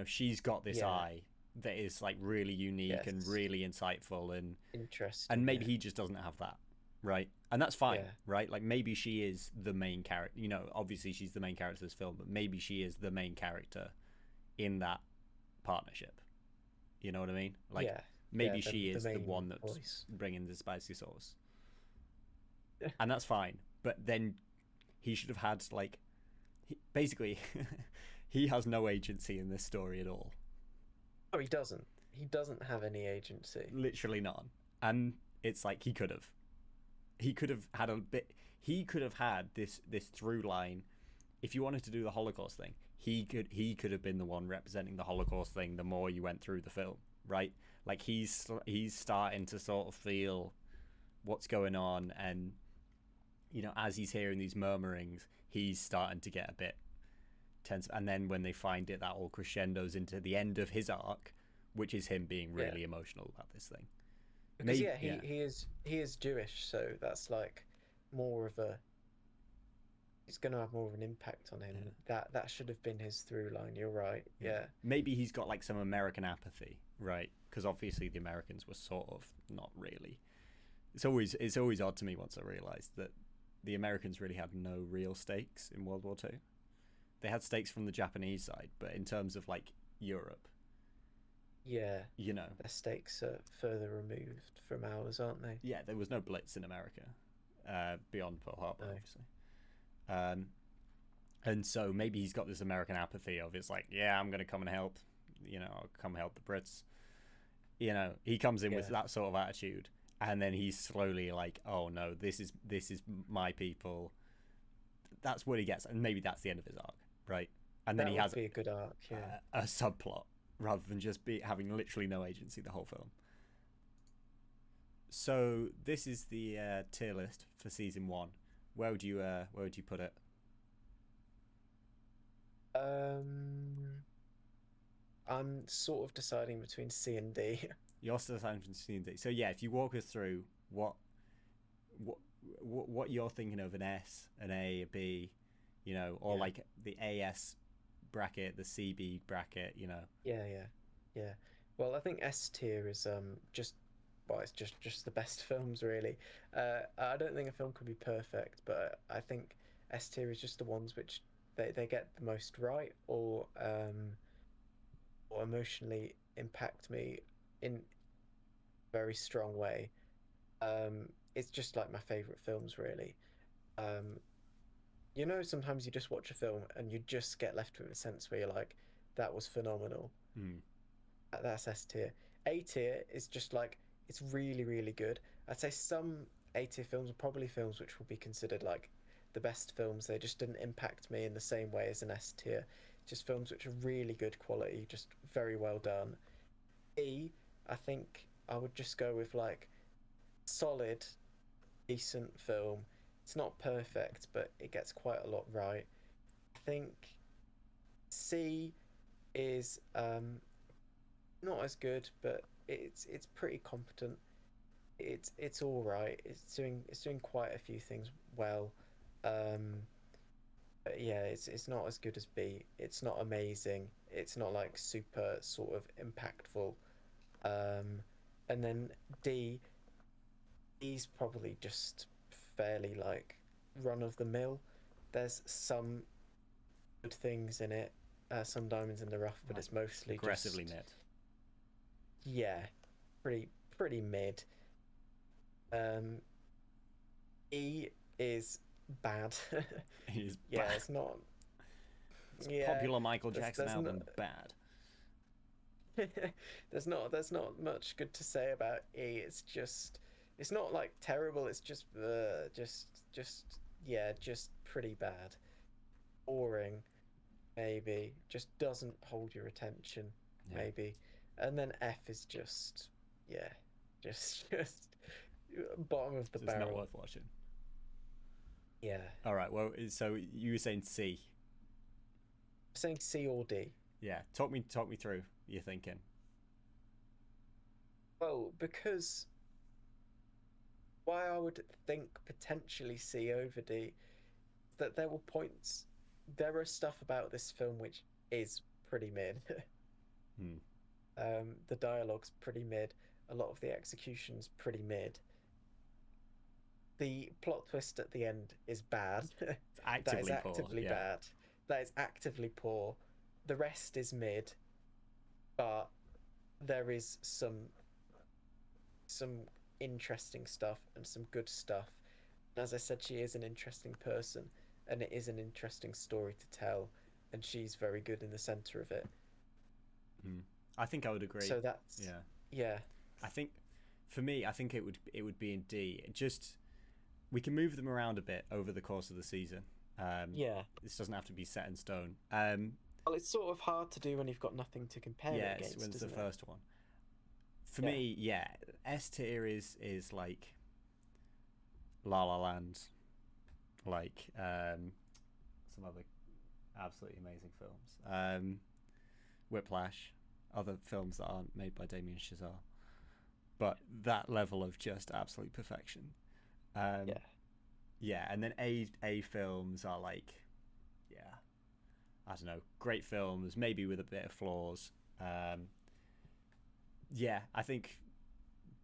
[SPEAKER 1] she's got this
[SPEAKER 2] Yeah.
[SPEAKER 1] eye that is like really unique and
[SPEAKER 2] Yes.
[SPEAKER 1] really insightful, and
[SPEAKER 2] Interesting.
[SPEAKER 1] maybe
[SPEAKER 2] Yeah.
[SPEAKER 1] he just doesn't have that, right? And that's fine,
[SPEAKER 2] Yeah.
[SPEAKER 1] right? Like maybe she is the main character. Obviously she's the main character of this film, but maybe she is the main character in that partnership. You know what I mean? Like
[SPEAKER 2] Yeah. Yeah.
[SPEAKER 1] maybe she
[SPEAKER 2] The
[SPEAKER 1] is the
[SPEAKER 2] main
[SPEAKER 1] one that's
[SPEAKER 2] voice.
[SPEAKER 1] bringing the spicy sauce, and that's fine. But then he should have had like basically he has no agency in this story at all.
[SPEAKER 2] Oh, he doesn't. He doesn't have any agency.
[SPEAKER 1] Literally none. And it's like he could have had a bit. He could have had this through line. If you wanted to do the Holocaust thing, he could have been the one representing the Holocaust thing. The more you went through the film, right? Like he's starting to sort of feel what's going on, and as he's hearing these murmurings, he's starting to get a bit tense. And then when they find it, that all crescendos into the end of his arc, which is him being
[SPEAKER 2] Yeah.
[SPEAKER 1] really emotional about this thing.
[SPEAKER 2] Because
[SPEAKER 1] Maybe,
[SPEAKER 2] yeah,
[SPEAKER 1] yeah.
[SPEAKER 2] he is Jewish, so that's like more of a it's going to have more of an impact on him.
[SPEAKER 1] Yeah.
[SPEAKER 2] That should have been his through line. You're right. Yeah.
[SPEAKER 1] Maybe he's got like some American apathy, right? Because obviously the Americans were sort of not really. It's always odd to me once I realised that the Americans really had no real stakes in World War Two. They had stakes from the Japanese side, but in terms of like Europe,
[SPEAKER 2] Yeah.
[SPEAKER 1] you know,
[SPEAKER 2] Their stakes are further removed from ours, aren't they?
[SPEAKER 1] yeah, there was no Blitz in America beyond Pearl Harbor,
[SPEAKER 2] No.
[SPEAKER 1] obviously. Um, and so maybe he's got this American apathy of it's like, yeah, I'm gonna come and help, I'll come help the Brits. He comes in with
[SPEAKER 2] Yeah.
[SPEAKER 1] that sort of attitude, and then he's slowly like, oh no, this is my people. That's what he gets, and maybe that's the end of his arc, right? And then
[SPEAKER 2] That
[SPEAKER 1] he
[SPEAKER 2] would
[SPEAKER 1] has
[SPEAKER 2] be a good arc. Yeah.
[SPEAKER 1] a subplot rather than just having literally no agency the whole film. So this is the tier list for season one. Where would you put it?
[SPEAKER 2] Um, I'm sort of deciding between C and D.
[SPEAKER 1] You're still deciding from C and D. So yeah, if you walk us through what what you're thinking of, an S, an A, a B, or
[SPEAKER 2] Yeah.
[SPEAKER 1] like the AS bracket, the CB bracket.
[SPEAKER 2] Yeah, yeah, yeah. Well, I think S tier is just well, it's just the best films really. I don't think a film can be perfect, but I think S tier is just the ones which they get the most right or emotionally impact me in a very strong way. It's just like my favorite films really. Um, sometimes you just watch a film and you just get left with a sense where you're like, that was phenomenal.
[SPEAKER 1] Hmm.
[SPEAKER 2] That's S tier. A tier is just like it's really, really good. I'd say some A tier films are probably films which will be considered like the best films. They just didn't impact me in the same way as an S tier. Just films which are really good quality, just very well done. E, I think I would just go with like solid, decent film. It's not perfect, but it gets quite a lot right. I think C is not as good, but it's pretty competent. It's all right. It's doing quite a few things well. Um, but yeah, it's not as good as B. It's not amazing. It's not like super sort of impactful. Um, and then D, D's probably just fairly like run of the mill. There's some good things in it, some diamonds in the rough, but
[SPEAKER 1] Like
[SPEAKER 2] it's mostly
[SPEAKER 1] aggressively
[SPEAKER 2] just
[SPEAKER 1] mid.
[SPEAKER 2] yeah, pretty mid. Um, E is bad.
[SPEAKER 1] He's
[SPEAKER 2] Yeah,
[SPEAKER 1] bad.
[SPEAKER 2] it's not.
[SPEAKER 1] It's
[SPEAKER 2] Yeah,
[SPEAKER 1] popular Michael Jackson
[SPEAKER 2] there's not
[SPEAKER 1] album bad.
[SPEAKER 2] there's not much good to say about E. It's just it's not like terrible. It's just yeah, just pretty bad, boring maybe. Just doesn't hold your attention
[SPEAKER 1] Yeah,
[SPEAKER 2] maybe, and then F is just yeah, just bottom of the
[SPEAKER 1] so it's not
[SPEAKER 2] barrel.
[SPEAKER 1] worth watching.
[SPEAKER 2] Yeah,
[SPEAKER 1] All right. Well, so you were saying C.
[SPEAKER 2] saying C or D.
[SPEAKER 1] Yeah. Talk me through your thinking.
[SPEAKER 2] Well, because why I would think potentially C over D, that there were points, there are stuff about this film which is pretty mid.
[SPEAKER 1] Hmm.
[SPEAKER 2] The dialogue's pretty mid. A lot of the execution's pretty mid. The plot twist at the end is bad.
[SPEAKER 1] It's
[SPEAKER 2] That is
[SPEAKER 1] actively poor.
[SPEAKER 2] actively
[SPEAKER 1] Yeah.
[SPEAKER 2] bad. That is actively poor. The rest is mid, but there is some interesting stuff and some good stuff. And as I said, she is an interesting person, and it is an interesting story to tell, and she's very good in the center of it.
[SPEAKER 1] Hmm. I think I would agree.
[SPEAKER 2] So that's
[SPEAKER 1] Yeah.
[SPEAKER 2] yeah,
[SPEAKER 1] I think for me, I think it would be in D. Just we can move them around a bit over the course of the season.
[SPEAKER 2] yeah.
[SPEAKER 1] This doesn't have to be set in stone.
[SPEAKER 2] Well, it's sort of hard to do when you've got nothing to compare it
[SPEAKER 1] Yes,
[SPEAKER 2] against,
[SPEAKER 1] when's the
[SPEAKER 2] isn't it?
[SPEAKER 1] first one? For
[SPEAKER 2] Yeah,
[SPEAKER 1] me, yeah, S tier is like La La Land, like some other absolutely amazing films. Whiplash, other films that aren't made by Damien Chazelle, but that level of just absolute perfection. Um,
[SPEAKER 2] yeah,
[SPEAKER 1] yeah, and then A films are like, yeah, I don't know, great films, maybe with a bit of flaws. Um, yeah, I think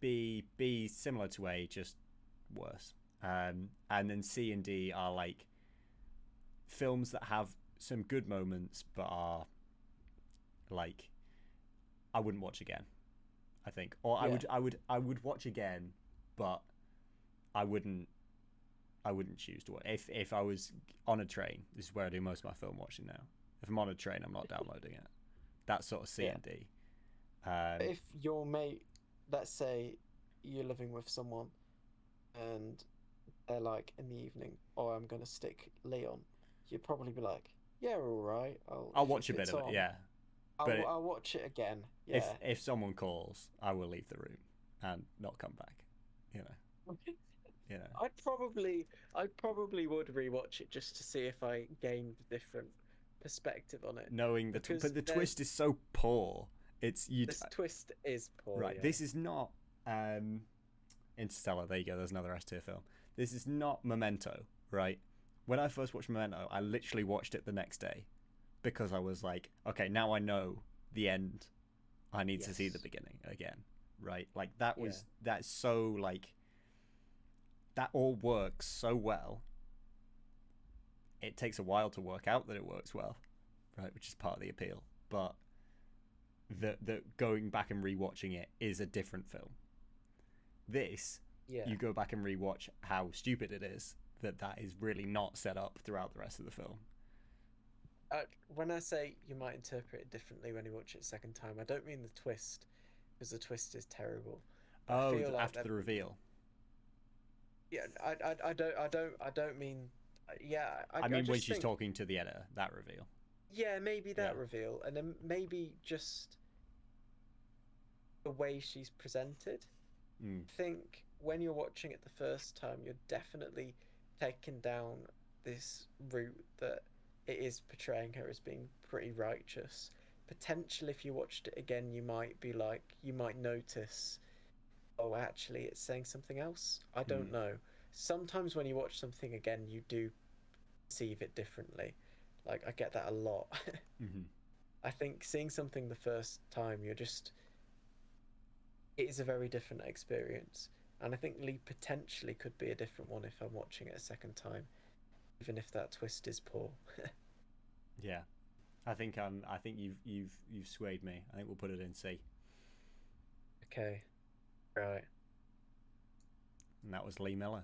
[SPEAKER 1] B similar to A, just worse. And then C and D are like films that have some good moments, but are like I wouldn't watch again. I think, or
[SPEAKER 2] yeah.
[SPEAKER 1] I would watch again, but I wouldn't I wouldn't choose to watch. If I was on a train, this is where I do most of my film watching now. If I'm on a train, I'm not downloading it. That's sort of C
[SPEAKER 2] Yeah.
[SPEAKER 1] and D.
[SPEAKER 2] If your mate, let's say you're living with someone and they're like in the evening, oh, I'm gonna stick Leon, you'd probably be like, yeah, all right.
[SPEAKER 1] I'll
[SPEAKER 2] If
[SPEAKER 1] watch a bit
[SPEAKER 2] it's
[SPEAKER 1] of it,
[SPEAKER 2] on,
[SPEAKER 1] yeah. But
[SPEAKER 2] I'll watch it again.
[SPEAKER 1] if
[SPEAKER 2] Yeah.
[SPEAKER 1] if someone calls, I will leave the room and not come back. You know, you know.
[SPEAKER 2] I'd probably would rewatch it just to see if I gained a different perspective on it
[SPEAKER 1] Knowing
[SPEAKER 2] because
[SPEAKER 1] but the
[SPEAKER 2] there's
[SPEAKER 1] twist is so poor. It's you
[SPEAKER 2] this twist is poor.
[SPEAKER 1] right.
[SPEAKER 2] Yeah.
[SPEAKER 1] This is not Interstellar. There you go. There's another S tier film. This is not Memento, right? When I first watched Memento, I literally watched it the next day because I was like, okay, now I know the end. I need to see the
[SPEAKER 2] Yes.
[SPEAKER 1] beginning again, right? Like that
[SPEAKER 2] Yeah.
[SPEAKER 1] was that's so like that all works so well. It takes a while to work out that it works well, right? Which is part of the appeal. But the going back and rewatching it is a different film. This,
[SPEAKER 2] Yeah.
[SPEAKER 1] you go back and rewatch how stupid it is that is really not set up throughout the rest of the film.
[SPEAKER 2] When I say you might interpret it differently when you watch it second time, I don't mean the twist, because the twist is terrible. I
[SPEAKER 1] Oh,
[SPEAKER 2] feel like
[SPEAKER 1] after
[SPEAKER 2] that.
[SPEAKER 1] the reveal.
[SPEAKER 2] Yeah, I don't mean. Yeah,
[SPEAKER 1] I
[SPEAKER 2] I
[SPEAKER 1] mean, when
[SPEAKER 2] just
[SPEAKER 1] she's
[SPEAKER 2] think.
[SPEAKER 1] talking to the editor, that reveal.
[SPEAKER 2] Yeah, maybe
[SPEAKER 1] Yeah.
[SPEAKER 2] that reveal, and then maybe just the way she's presented.
[SPEAKER 1] Mm.
[SPEAKER 2] I think when you're watching it the first time, you're definitely taking down this route that it is portraying her as being pretty righteous. Potentially, if you watched it again, you might be like, you might notice, oh, actually, it's saying something else. I don't
[SPEAKER 1] Mm.
[SPEAKER 2] know. Sometimes when you watch something again, you do perceive it differently. Like I get that a lot.
[SPEAKER 1] Hmm.
[SPEAKER 2] I think seeing something the first time, it is a very different experience. And I think Lee potentially could be a different one if I'm watching it a second time, even if that twist is poor.
[SPEAKER 1] Yeah, I think you've swayed me. I think we'll put it in C.
[SPEAKER 2] Okay, right.
[SPEAKER 1] And that was Lee Miller.